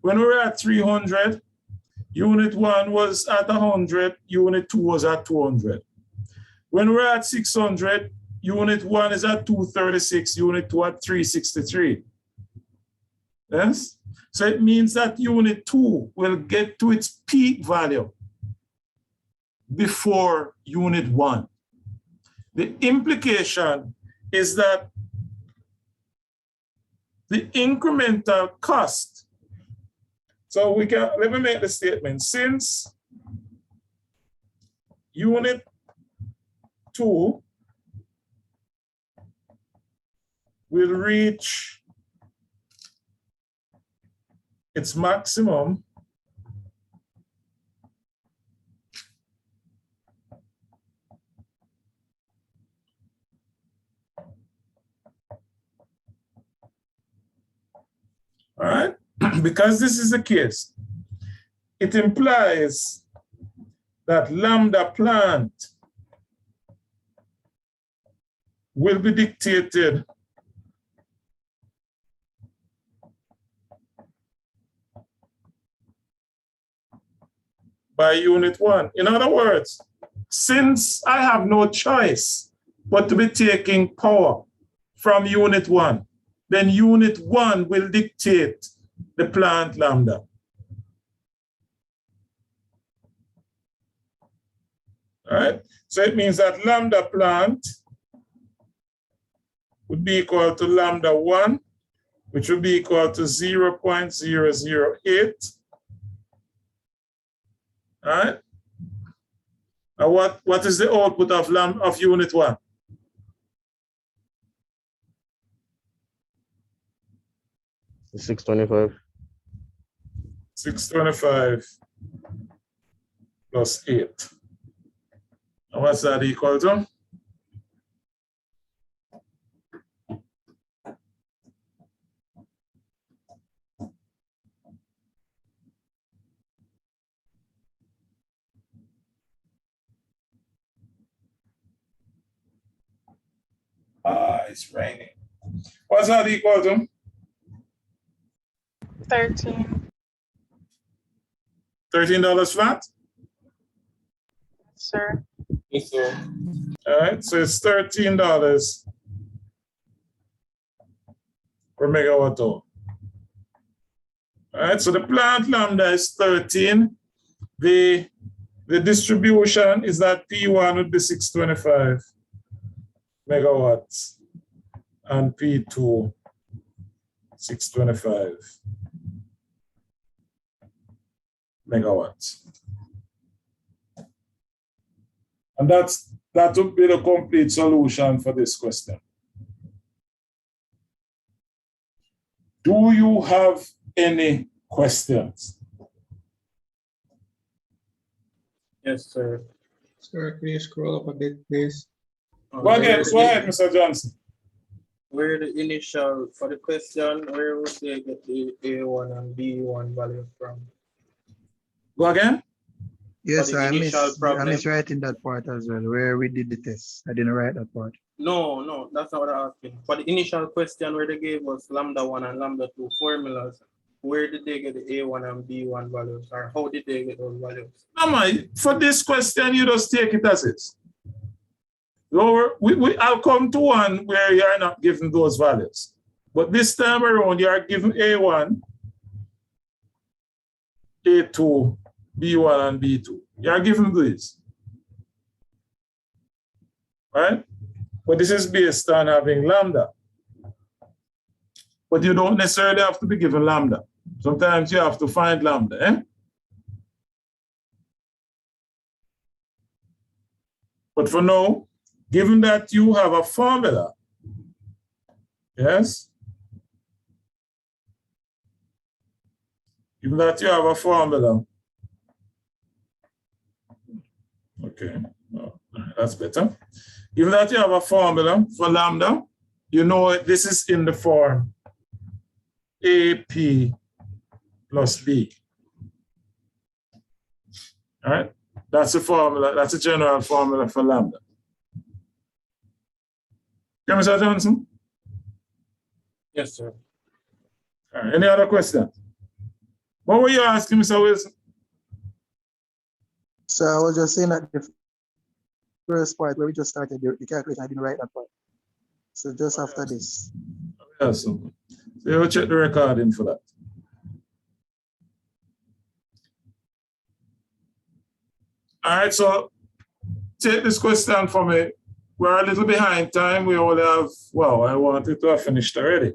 When we were at 300, Unit 1 was at 100, Unit 2 was at 200. When we're at 600, Unit 1 is at 236, Unit 2 at 363. Yes? So it means that Unit 2 will get to its peak value before Unit 1. The implication is that the incremental cost, so let me make the statement, since Unit 2 will reach its maximum all right, because this is the case, it implies that Lambda plant will be dictated by Unit 1. In other words, since I have no choice but to be taking power from Unit 1, then Unit 1 will dictate the plant Lambda. All right, so it means that Lambda plant would be equal to Lambda 1, which would be equal to 0.008. All right. And what is the output of Unit 1? It's 625. 625 plus 8. And what's that equal to? It's raining. What's that equal to? 13. $13 flat? Sir. Yes, sir. All right, so it's $13 per megawatt hour. All right, so the plant lambda is 13. The distribution is that P1 would be 625 megawatts and P2 625 megawatts. And that would be the complete solution for this question. Do you have any questions? Yes, sir. Sir, can you scroll up a bit, please? Go ahead, Mr. Johnson. Where the initial, for the question, where would they get the A1 and B1 value from? Go again? Yes, the sir, I initial problem. miss writing that part as well, where we did the test. I didn't write that part. No, that's not what I'm asking. For the initial question where they gave us lambda 1 and lambda 2 formulas, where did they get the A1 and B1 values, or how did they get those values? For this question, you just take it as is. I'll come to one where you are not given those values. But this time around, you are given A1, A2, B1, and B2. You are given these. Right? But this is based on having lambda. But you don't necessarily have to be given lambda. Sometimes you have to find lambda. Eh? But for now, given that you have a formula, yes? Given that you have a formula, okay, oh, that's better. Given that you have a formula for lambda, you know this is in the form AP plus B. All right, that's a formula, that's a general formula for lambda. Okay, Mr. Johnson? Yes, sir. All right, any other questions? What were you asking, Mr. Wilson? So I was just saying that the first part where we just started the calculation, I didn't write that part. So just after this. Yes, so you'll check the recording for that. All right, so take this question for me. We're a little behind time. We only have, well, I wanted to have finished already.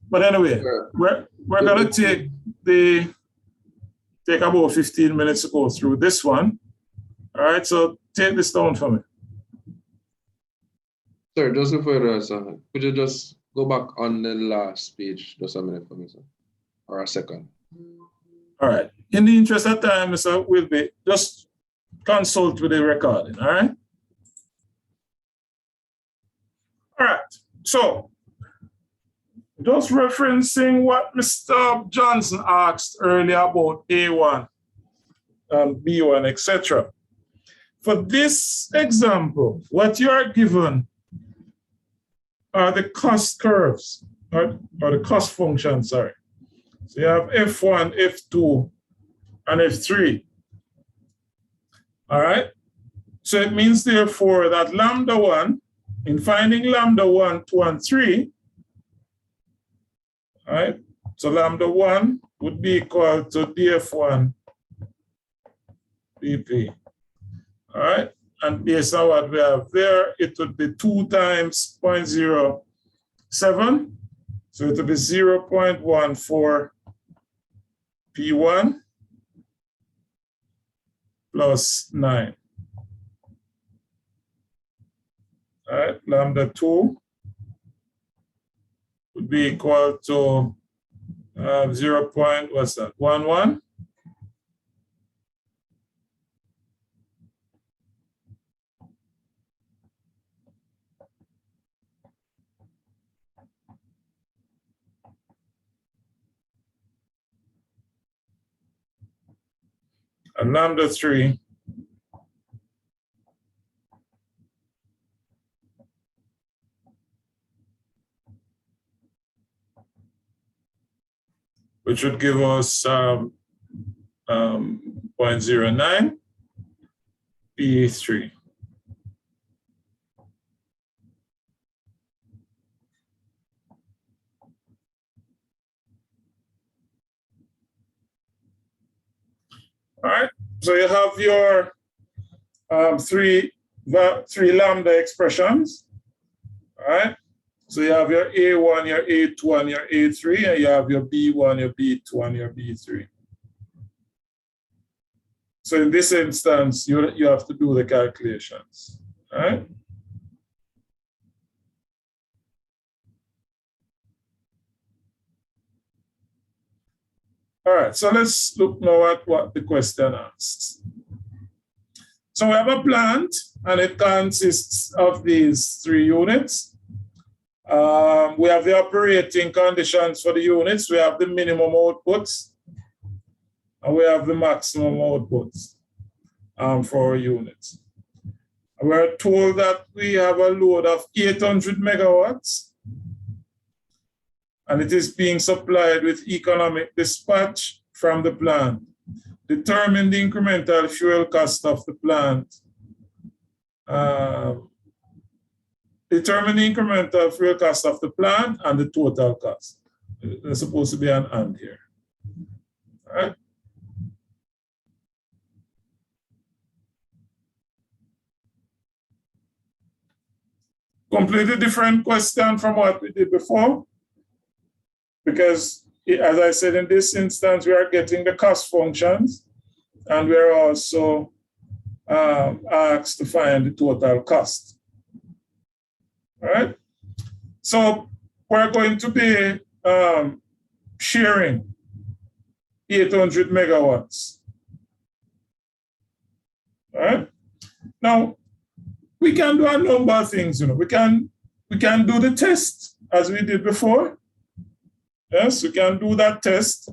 But anyway, we're going to take about 15 minutes to go through this one. All right, so take this down for me. Sir, just before that, sir, could you just go back on the last page just a minute for me, sir? Or a second. All right. In the interest of time, Mr. Wilby, just consult with the recording, all right? All right, so just referencing what Mr. Johnson asked earlier about A1 and B1, etc. For this example, what you are given are the cost curves, or the cost function, sorry. So you have F1, F2, and F3. All right, so it means therefore that lambda 1, in finding lambda 1, 2, and 3, all right, so lambda 1 would be equal to df1 dp. All right, and based on what we have there, it would be 2 times 0.07, so it would be 0.14 P1 plus 9. All right, lambda 2 would be equal to 0.11. And lambda 3 which would give us 0.09 PE3. All right, so you have your three lambda expressions. All right, so you have your A1, your A2, and your A3, and you have your B1, your B2, and your B3. So in this instance, you have to do the calculations. All right. All right, so let's look now at what the question asks. So we have a plant, and it consists of these 3 units. We have the operating conditions for the units. We have the minimum outputs, and we have the maximum outputs for our units. We're told that we have a load of 800 megawatts, and it is being supplied with economic dispatch from the plant. Determine the incremental fuel cost of the plant. Determine the incremental fuel cost of the plant and the total cost. There's supposed to be an and here. All right. Completely different question from what we did before, because as I said, in this instance, we are getting the cost functions, and we're also asked to find the total cost. All right. So we're going to be sharing 800 megawatts. All right. Now, we can do a number of things. We can do the test as we did before. Yes, we can do that test.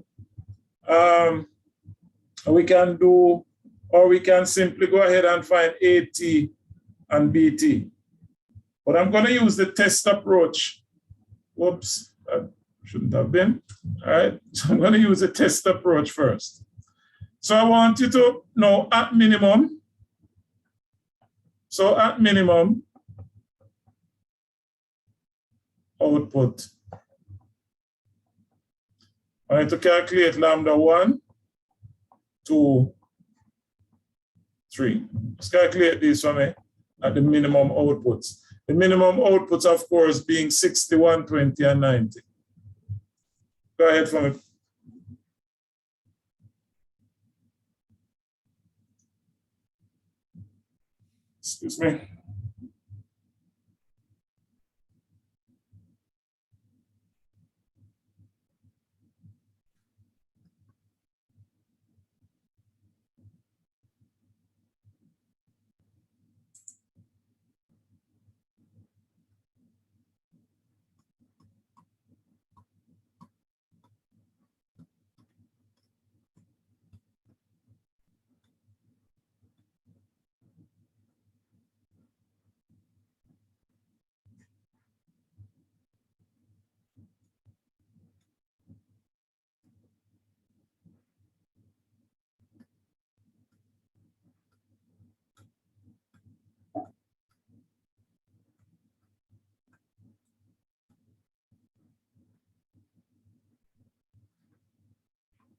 We can do, or we can simply go ahead and find AT and BT. But I'm going to use the test approach. Whoops, that shouldn't have been. All right, so I'm going to use the test approach first. So I want you to know at minimum. So at minimum, output. I need to calculate lambda 1, 2, 3. Let's calculate this for me at the minimum outputs. The minimum outputs, of course, being 60, 120, and 90. Go ahead for me. Excuse me.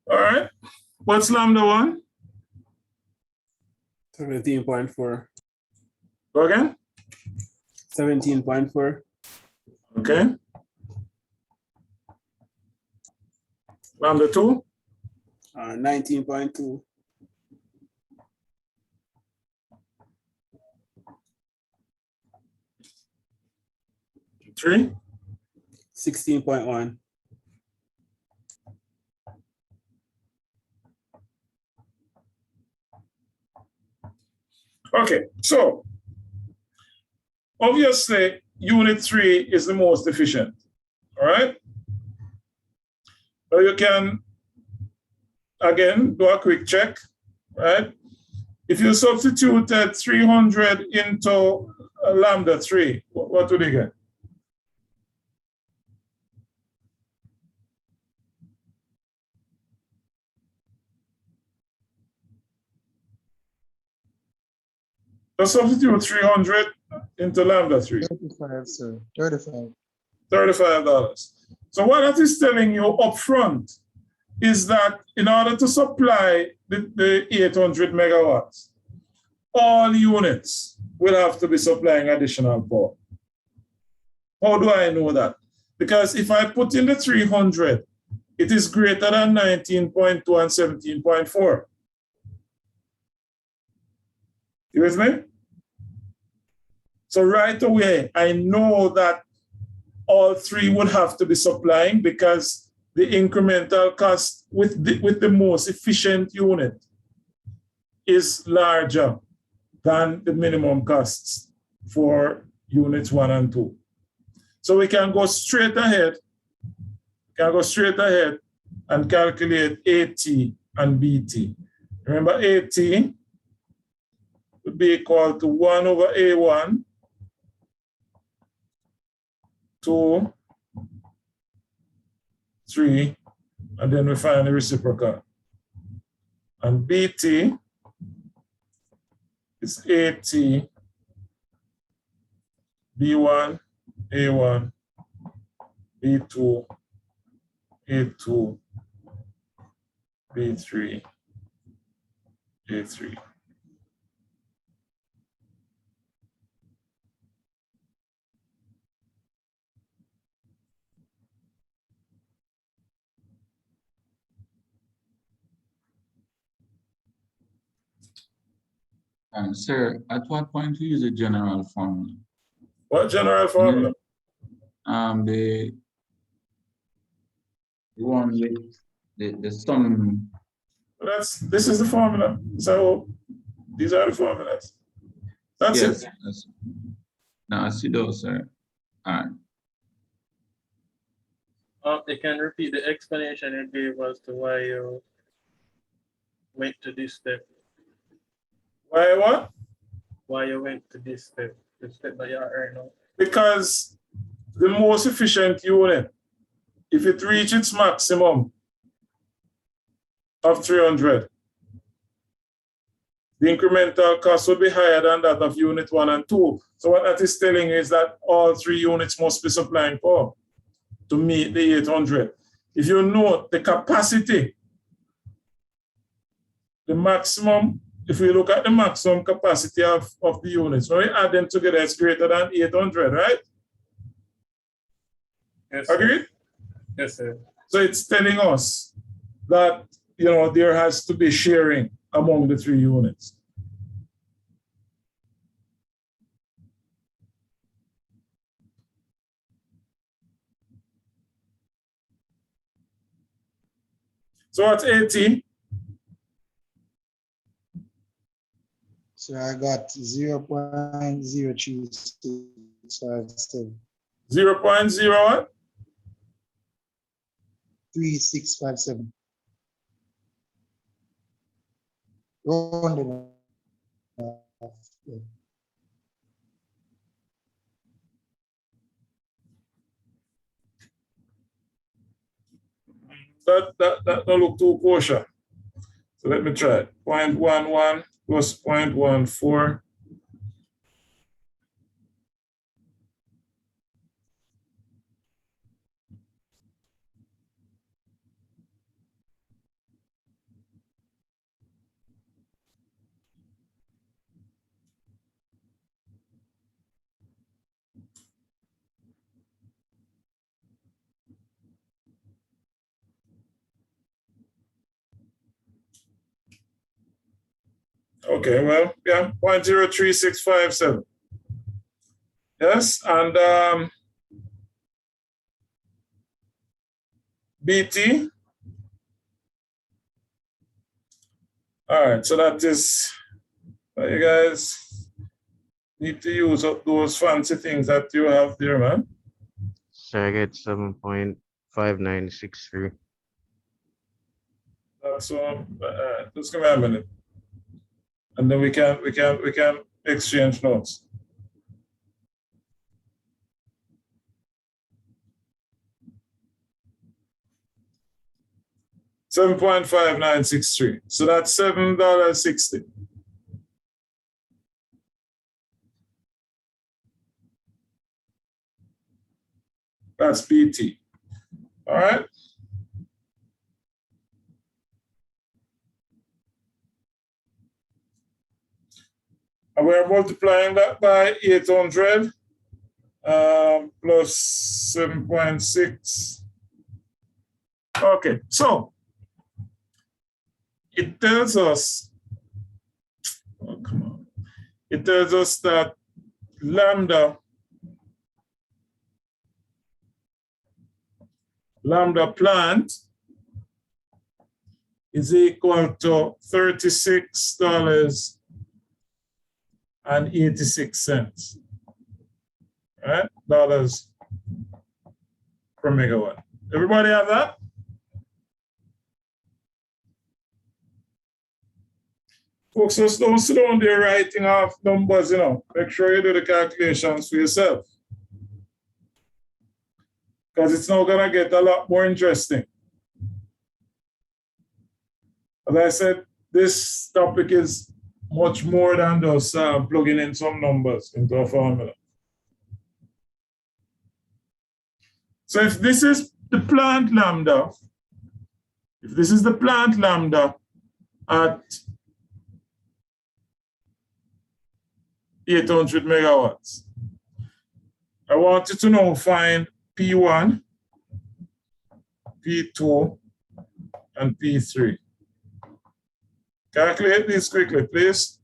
All right. What's lambda 1? 17.4. Go again? 17.4. Okay. Lambda 2? 19.2. 3? 16.1. Okay, so obviously unit 3 is the most efficient, all right? So you can, again, do a quick check, right? If you substituted 300 into lambda 3, what would you get? Just substitute 300 into Lambda 3. 35, sir. 35. $35. So what that is telling you up front is that in order to supply the 800 megawatts, all units will have to be supplying additional power. How do I know that? Because if I put in the 300, it is greater than 19.2 and 17.4. You with me? So right away, I know that all three would have to be supplying because the incremental cost with the most efficient unit is larger than the minimum costs for units 1 and 2. So we can go straight ahead, and calculate AT and BT. Remember, AT would be equal to 1 over A1 2, 3, and then we find the reciprocal. And BT is AT, B1, A1, B2, A2, B3, A3. Sir, at what point do you use a general formula? What general formula? The one with the sum. This is the formula. So these are the formulas. That's yes, it. yes. Now I see those, sir. All right. You can repeat the explanation you gave as to why you went to this step. Why what? Why you went to this step, the step that you are right now. Because the most efficient unit, if it reaches its maximum of 300, the incremental cost will be higher than that of unit 1 and 2. So what that is telling you is that all 3 units must be supplying power to meet the 800. If you note the capacity, the maximum, if we look at the maximum capacity of the units, when we add them together, it's greater than 800, right? Yes, Agreed? Yes, sir. So it's telling us that, you know, there has to be sharing among the 3 units. So what's 80? So I got 0.0367. 0.0 what? 3657. Rounded off. Yeah. That don't look too kosher. So let me try it. 0.11 plus 0.14. Okay, well, yeah, 0.03657. Yes, and BT. All right, so that is, you guys need to use up those fancy things that you have there, man. So I get 7.5963. That's just give me a minute, and then we can exchange notes. $7.5963. So that's $7.60. That's PT. All right. And we're multiplying that by 800 plus 7.6. Okay, so it tells us, oh, come on. It tells us that lambda plant is equal to $36.86, right? Dollars per megawatt. Everybody have that? Folks, just don't sit down there writing off numbers, you know. Make sure you do the calculations for yourself. Because it's now gonna get a lot more interesting. As I said, this topic is much more than just plugging in some numbers into a formula. So if this is the plant lambda, at 800 megawatts, I want you to now find P1, P2, and P3. Calculate this quickly, please.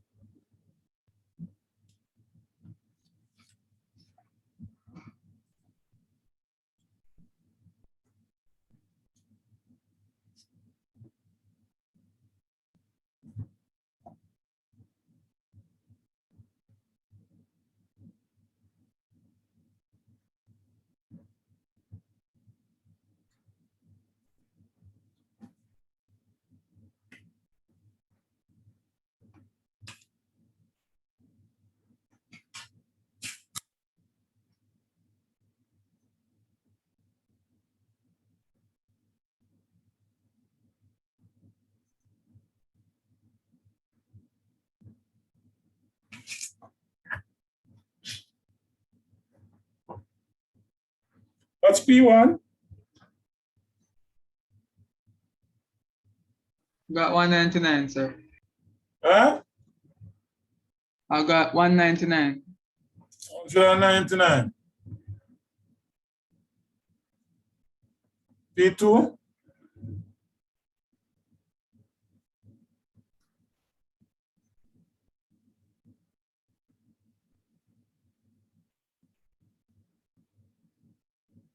What's P1? Got 199, sir. Huh? I got 199. 199. P2?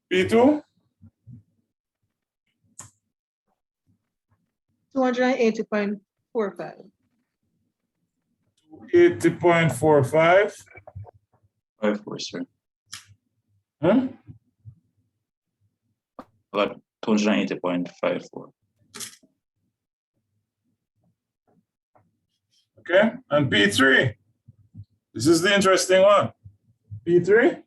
P2? 280.45. 80.45. 54, sir. Huh? About 280.54. Okay, and P3. This is the interesting one. P3?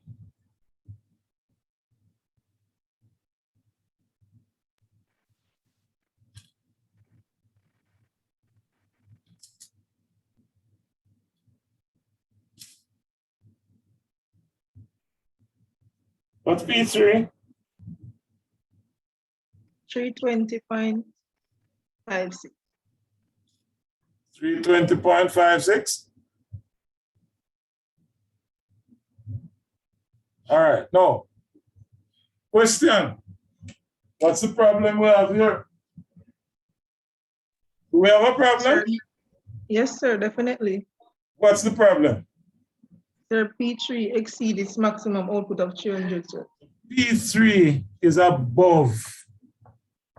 What's P3? 320.56. 320.56. All right, now, question. What's the problem we have here? Do we have a problem? Yes, sir, definitely. What's the problem? Sir, P3 exceeds its maximum output of 300, sir. P3 is above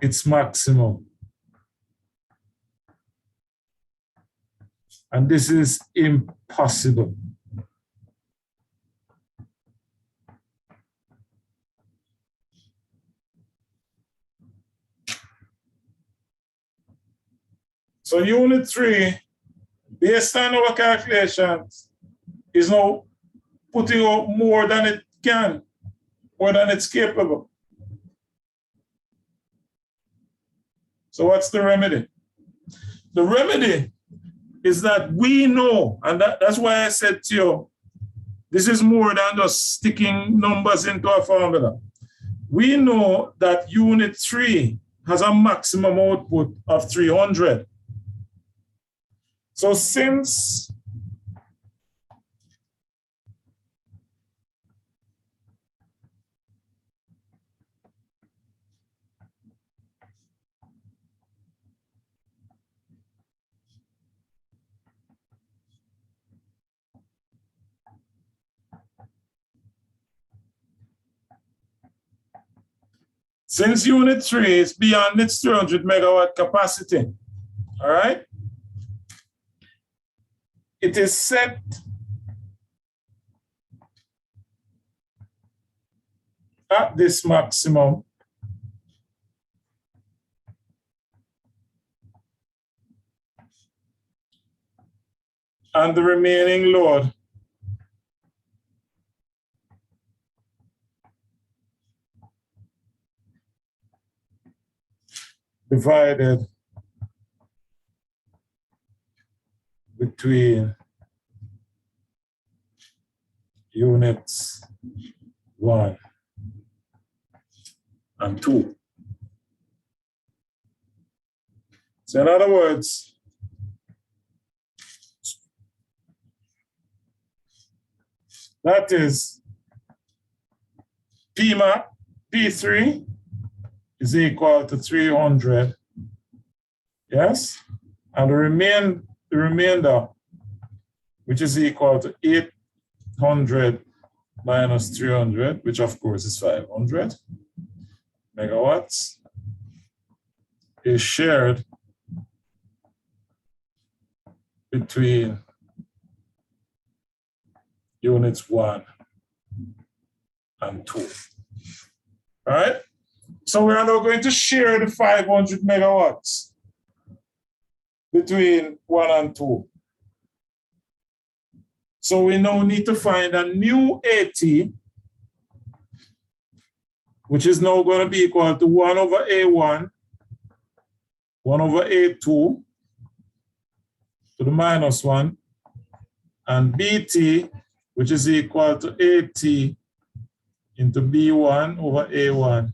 its maximum. And this is impossible. So unit 3, based on our calculations, is now putting out more than it can, more than it's capable. So what's the remedy? The remedy is that we know, and that's why I said to you, this is more than just sticking numbers into a formula. we know that unit 3 has a maximum output of 300. So since unit 3 is beyond its 300 megawatt capacity, all right, it is set at this maximum and the remaining load divided between units 1 and 2. So in other words, that is P-map, P3 is equal to 300, yes? And the remainder, which is equal to 800 minus 300, which of course is 500 megawatts, is shared between units 1 and 2. All right? So we are now going to share the 500 megawatts between 1 and 2. So we now need to find a new AT, which is now going to be equal to 1 over A1, 1 over A2 to the minus 1, and BT, which is equal to AT into B1 over A1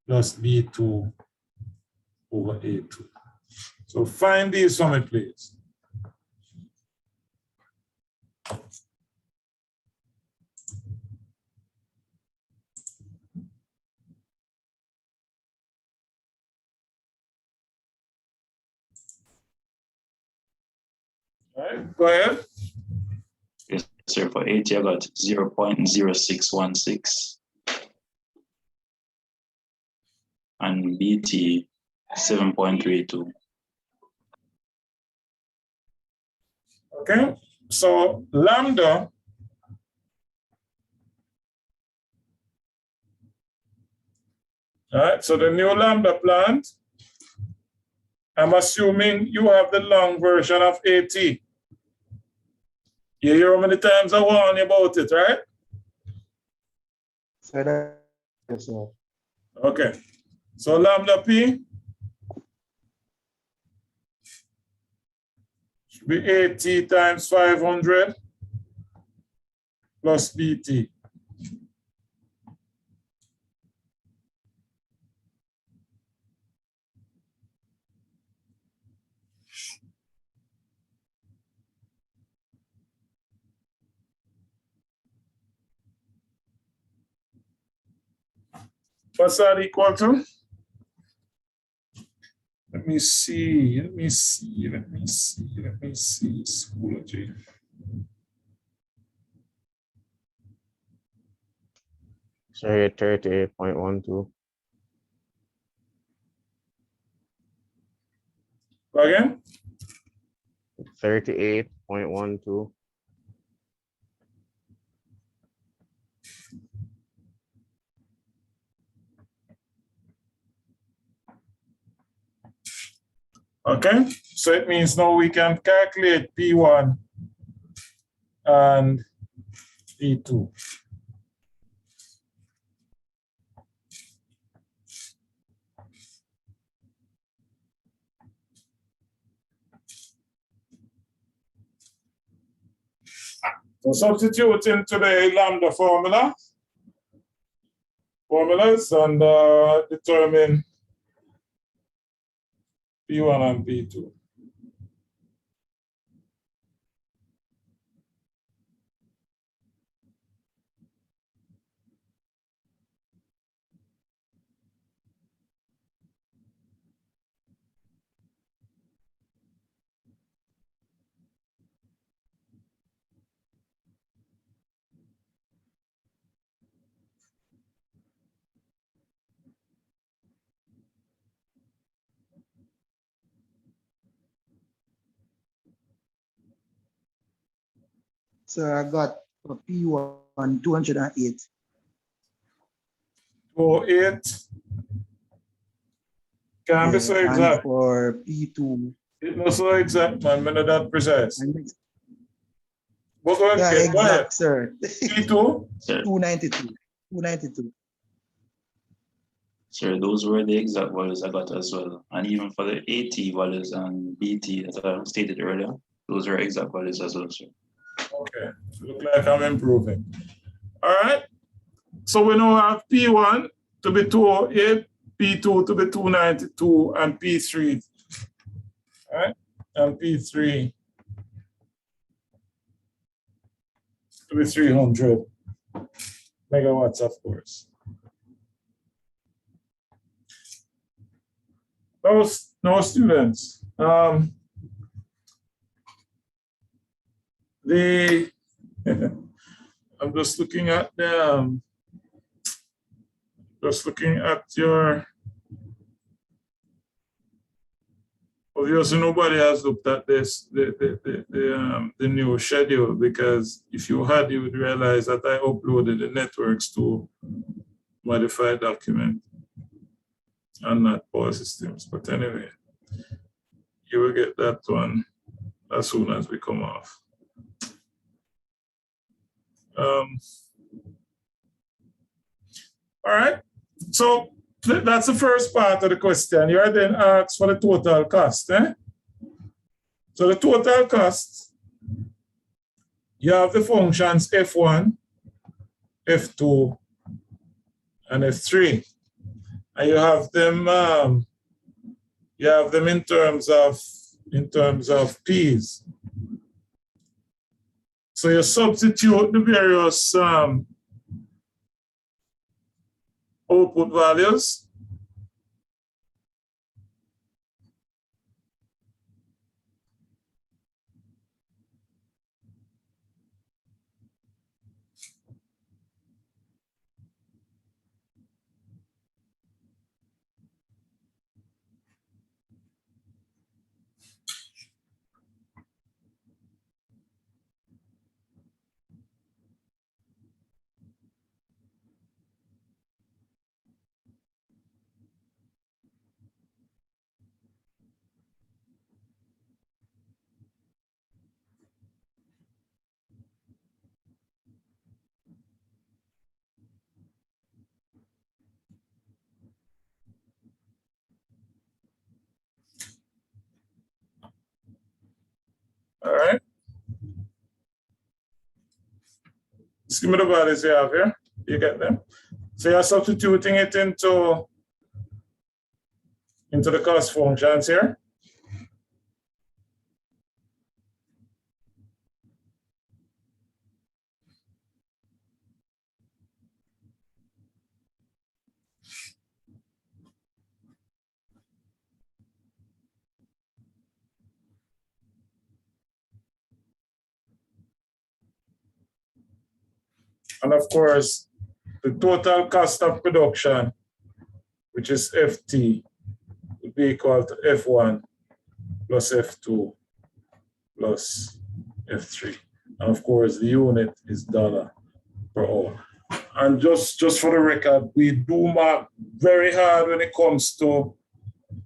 plus B2 over A2. So find these for me, please. All right, go ahead. Yes, sir. For 80, I got 0.0616. And BT 7.32. Okay, so Lambda all right, so the new Lambda plant, I'm assuming you have the long version of AT. You hear how many times I warn you about it, right? So that, yes, sir. Okay, so Lambda P should be AT times 500 plus BT. What's that equal to? Let me see. Schoology. Sorry, 38.12. Again? 38.12. Okay, so it means now we can calculate P1 and P2. So substitute into the Lambda formula. formulas and determine P1 and P2. So I got for P1 208. 208. Can't be so And exact. for P2, It's not so exact, man. I'm not that precise. But go yeah, ahead, go ahead. exact, sir. P2? Sir, 292. 292. sir, those were the exact values I got as well. And even for the AT values and BT that I stated earlier, those are exact values as well, sir. Okay, look like I'm improving. All right. So we now have P1 to be 208, P2 to be 292, and P3. All right, and P3 to be 300 megawatts, of course. No students. I'm just looking at the your. Obviously, nobody has looked at this the new schedule, because if you had, you would realize that I uploaded the networks to modified document and not power systems. But anyway, you will get that one as soon as we come off. All right, so that's the first part of the question. You are then asked for the total cost. So the total cost, you have the functions F1, F2, and F3. And you have them in terms of P's. So you substitute the various output values. All right. Just give me the values you have here. You get them. So you're substituting it into the cost functions here. And of course, the total cost of production, which is FT, would be equal to F1 plus F2 plus F3. And of course, the unit is dollar per hour. And just for the record, we do mark very hard when it comes to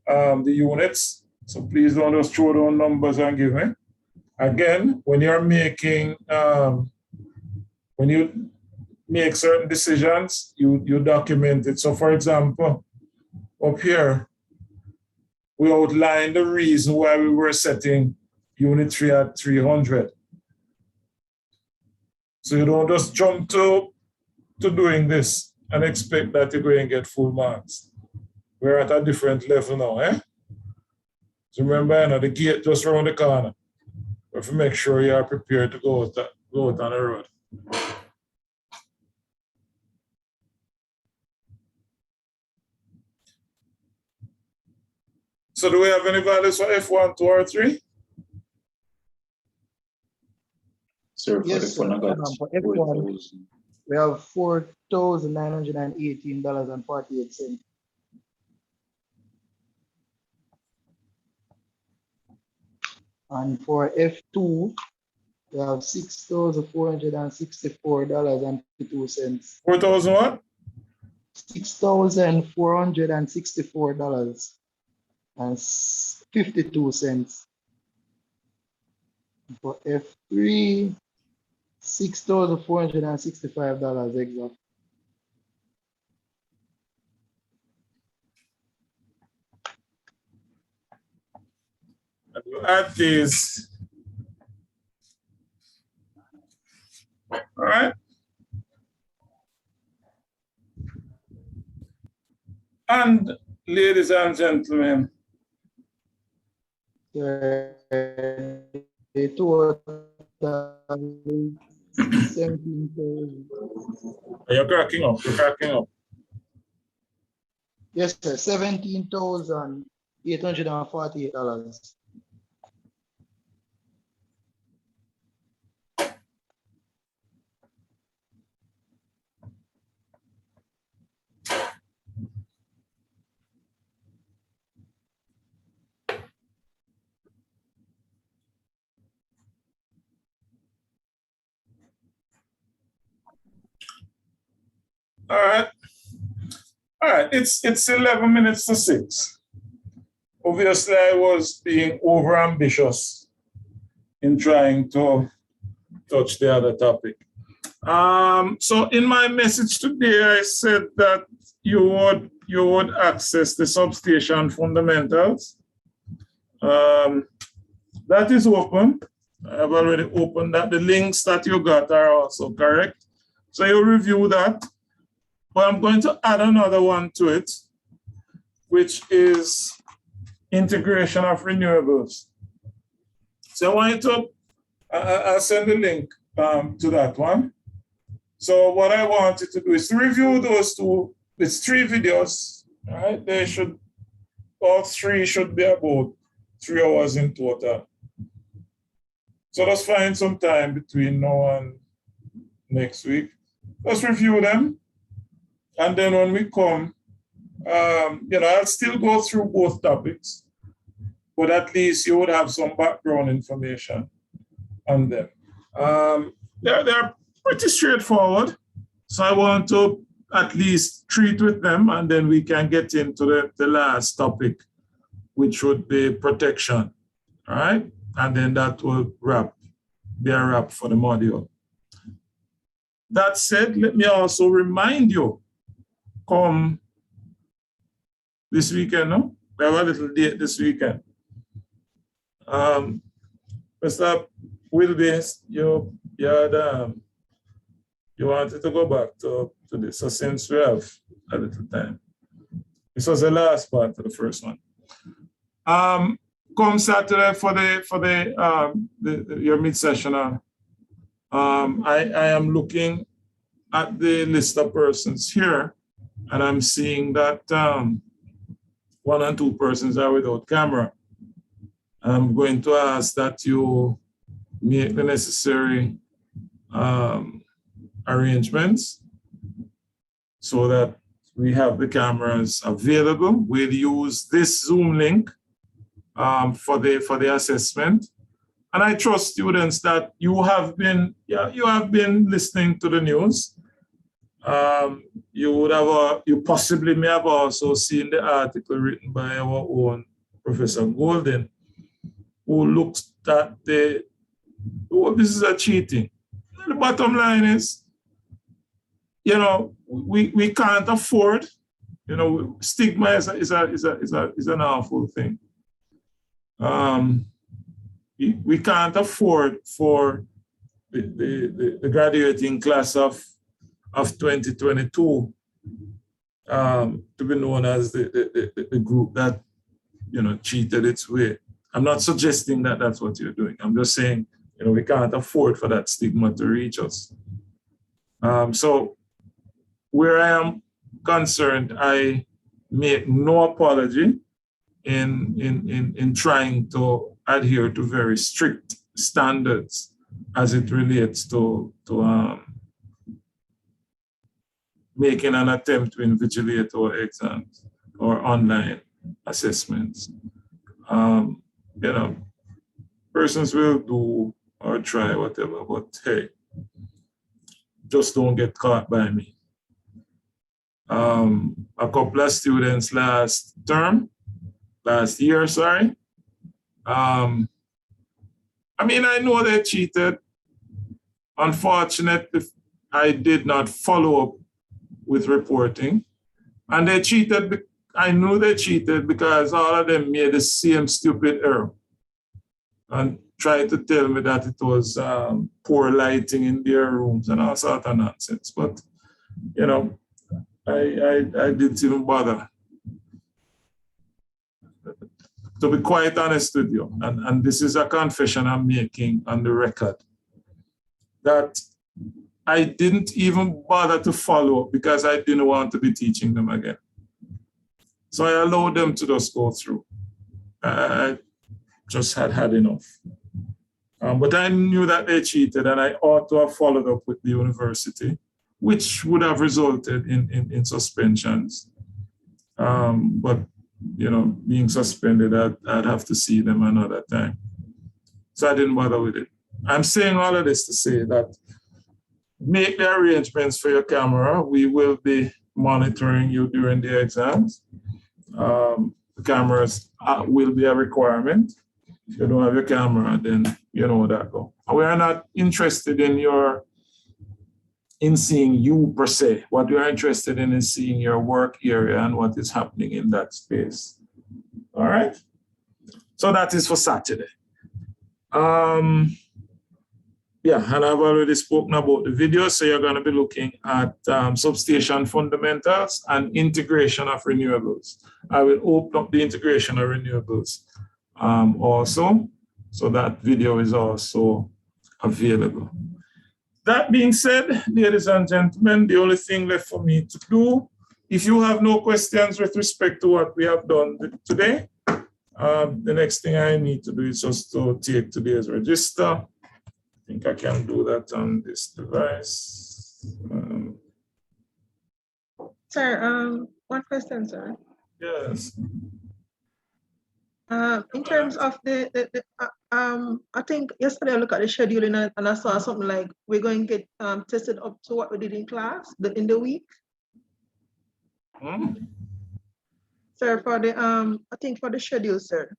the units. So please don't just throw down numbers and give me. Again, when you're making, when you make certain decisions, you document it. So for example, up here, we outlined the reason why we were setting unit 3 at 300. So you don't just jump to doing this. and expect that you're going to get full marks. We're at a different level now, eh? So remember, you know, the gate just around the corner. We have to make sure you are prepared to go out on the road. So do we have any values for F1, 2, or 3? Sir, for Yes, sir. F1, I got For F1, 4,000. we have $4,918.48. And for F2, we have $6,464.52. 4,000 what? $6,464.52. For F3, $6,465 exact. And we'll add these. All right. And ladies and gentlemen, The total 17,000. you're cracking up, you're cracking up. Yes, sir, $17,848. All right. All right, it's 11 minutes to 6. Obviously, I was being over ambitious in trying to touch the other topic. So in my message today, I said that you would access the substation fundamentals. That is open. I have already opened that. The links that you got are also correct. So you review that. But I'm going to add another one to it, which is integration of renewables. So I want you to, I'll send the link to that one. So what I want you to do is to review those two. It's 3 videos, right? All 3 should be about 3 hours in total. So let's find some time between now and next week. Let's review them. And then when we come, I'll still go through both topics, but at least you would have some background information on them. They're pretty straightforward. So I want to at least treat with them, and then we can get into the last topic, which would be protection, all right? And then that will be a wrap for the module. That said, let me also remind you, come this weekend, no? We have a little date this weekend. Mr. Wilby, you wanted to go back to this, so since we have a little time. This was the last part of the first one. Come Saturday for your mid-sessional. I am looking at the list of persons here, and I'm seeing that 1 and 2 persons are without camera. I'm going to ask that you make the necessary arrangements so that we have the cameras available. We'll use this Zoom link for the assessment. And I trust students that you have been listening to the news. You possibly may have also seen the article written by our own Professor Golden, who looks at this is a cheating. The bottom line is, we can't afford, stigma is an awful thing. We can't afford for the graduating class of 2022 to be known as the group that, cheated its way. I'm not suggesting that that's what you're doing. I'm just saying, we can't afford for that stigma to reach us. So where I am concerned, I make no apology in trying to adhere to very strict standards as it relates to making an attempt to invigilate our exams or online assessments. Persons will do or try whatever, but hey, just don't get caught by me. A couple of students last year, I know they cheated. Unfortunately, I did not follow up with reporting. And they cheated, I knew they cheated because all of them made the same stupid error and tried to tell me that it was poor lighting in their rooms and all sort of nonsense. But, I didn't even bother. To be quite honest with you, and this is a confession I'm making on the record, that I didn't even bother to follow up because I didn't want to be teaching them again. So I allowed them to just go through. I just had enough. But I knew that they cheated and I ought to have followed up with the university, which would have resulted in suspensions. But, being suspended, I'd have to see them another time. So I didn't bother with it. I'm saying all of this to say that make the arrangements for your camera. We will be monitoring you during the exams. The cameras will be a requirement. If you don't have your camera, then you know that go. We are not interested in seeing you per se. What we are interested in is seeing your work area and what is happening in that space. All right? So that is for Saturday. Yeah, and I've already spoken about the video, so you're going to be looking at substation fundamentals and integration of renewables. I will open up the integration of renewables also, so that video is also available. That being said, ladies and gentlemen, the only thing left for me to do, if you have no questions with respect to what we have done today, the next thing I need to do is just to take today's register. I think I can do that on this device. Sir, one question, sir. Yes. In terms of I think yesterday I looked at the scheduling and I saw something like we're going to get tested up to what we did in class in the week. Sir, for the I think for the schedule, sir.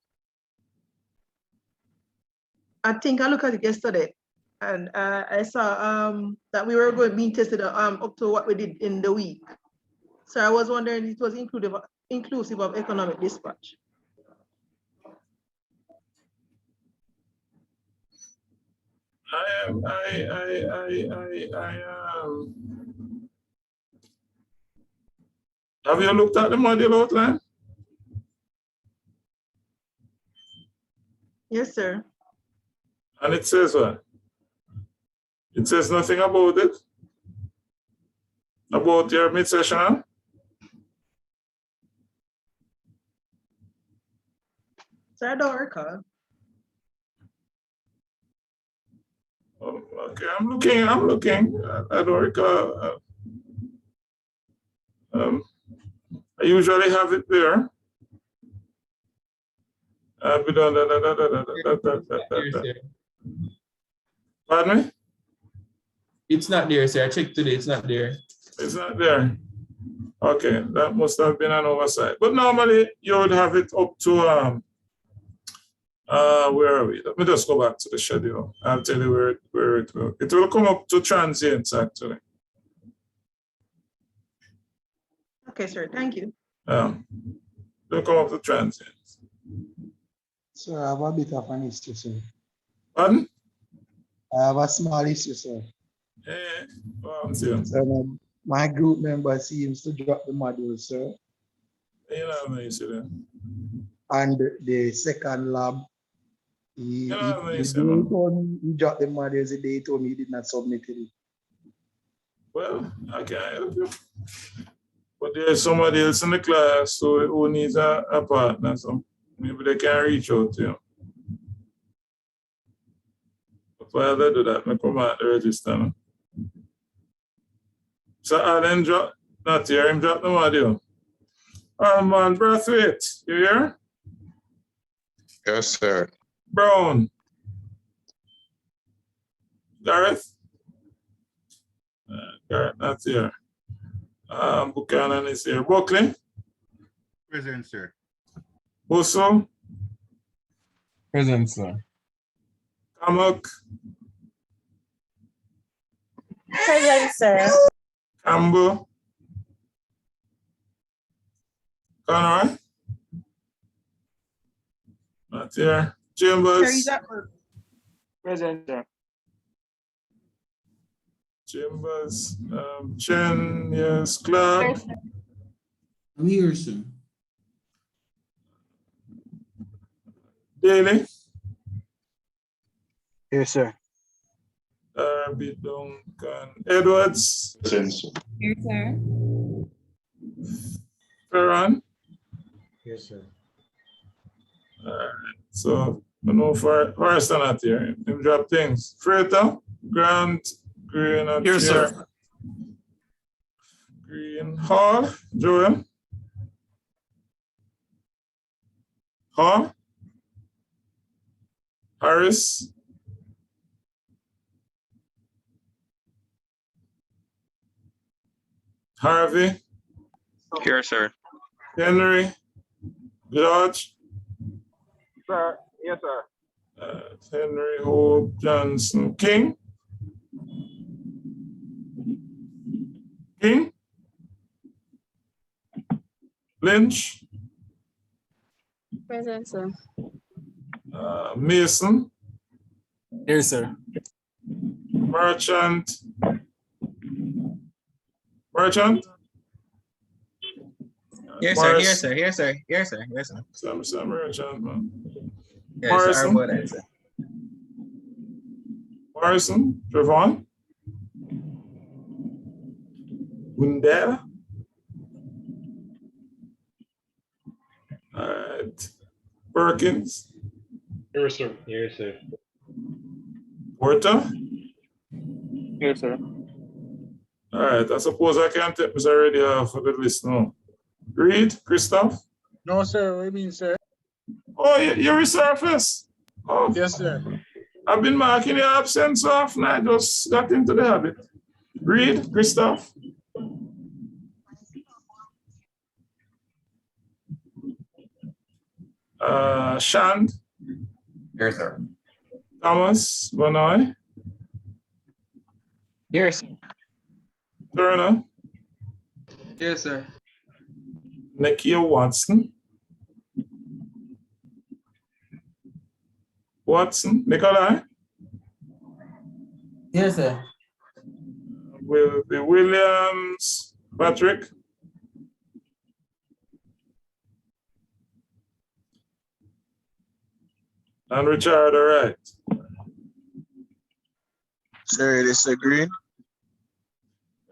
I think I looked at it yesterday and I saw that we were going to be tested up to what we did in the week. So I was wondering if it was inclusive of economic dispatch. Have you looked at the module outline? Yes, sir. And it says what? It says nothing about it? About your mid-session? Sir, I don't recall. Oh, okay, I'm looking. I don't recall. I usually have it there. Pardon me? It's not there, sir. I checked today, it's not there. It's not there. Okay, that must have been an oversight. But normally you would have it up to where are we? Let me just go back to the schedule. I'll tell you where it will. It will come up to transients actually. Okay, sir. Thank you. It'll come up to transients. Sir, I have a bit of an issue, sir. Pardon? I have a small issue, sir. Yeah. So My group member seems to drop the module, sir. You know how you say that. And the second lab, You know how the you day say, he man. told me he dropped the modules, the day he told me he did not submit it. Well, I can't help you. But there's somebody else in the class who needs a partner, so maybe they can reach out to you. But while they do that, I come out the register. No? So Alan drop, not here, him drop the module. Man, Brathwaite, you here? Yes, sir. Brown. Gareth? Gareth, not here. Buchanan is here. Buckley? Present, sir. Bosso? Present, sir. Kamak? Present, sir. Campbell? Conroy? Not here. Chambers? Present, sir. Chambers, Chen, yes, Clark, I'm here, sir. Daly, Yes, sir. Darby, Duncan, Edwards, Present, sir. Here, sir. Ferran. Yes, sir. All right, so I know Forrest not here. Him drop things. Freighter, Grant, Green, not Here, sir. Green, Hall, Joel. Hall, Harris, Harvey, Here, sir. Henry, George, Sir, yes, sir. Henry, Hope, Johnson, King, Lynch, Present, sir. Mason, Here, sir. Merchant, Here, sir. Here, sir. Here, sir. Here, sir. Here, sir. Some Merchant, man. Yes, Morrison. sir. Sir. Morrison, Trevon, Wundera. All right. Perkins, Here, sir. Here, sir. Porter. Here, sir. All right. I suppose I can take this already off of the list now. Reed, Christoph. No, sir. What do you mean, sir? Oh, you resurfaced. Oh, Yes, sir. I've been marking your absence off and I just got into the habit. Reed, Christoph. Shand. Here, sir. Thomas, Bonoy. Here, sir. Turner. Yes, sir. Nakia Watson. Watson. Nikolai. Yes, sir. Will be Williams. Patrick. And Richard, all right. Sir, this is Green.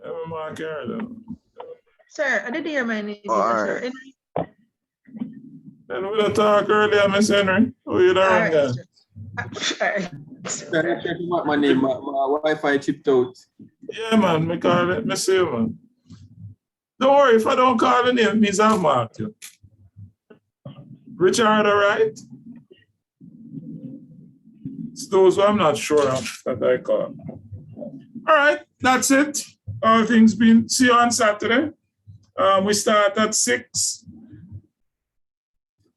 Yeah, we mark here, though. Sir, I didn't hear my name. Oh, all Sir. right. And we don't talk earlier, Miss Henry. Oh, you All don't right, run sir. All right. Can I check my name? My Wi-Fi chipped out. Yeah, man, me call it, me see you, man. Don't worry, if I don't call the name, it means I've marked you. Richard, all right? It's those who I'm not sure of that I call. All right, that's it. All things being, see you on Saturday. We start at 6.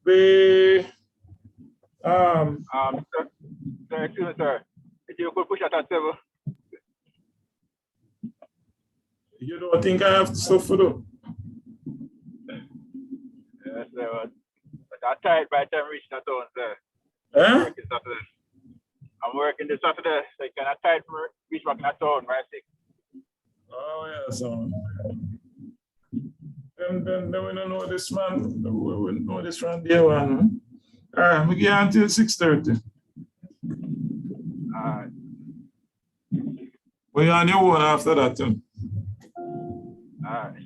Sir, excuse me, sir. If you could push that at 7. You don't think I have stuff to do? Yes, sir. But I'm tired by the time reaching that town, sir. Eh? I'm working this Saturday, so you cannot tired for reach back in that town by 6. Oh, yeah, so. Then we don't know this man. We know this from day one. All right, we get until 6:30. All right. We on your own after that too. All right.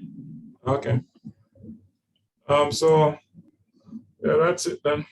Okay. So yeah, that's it then.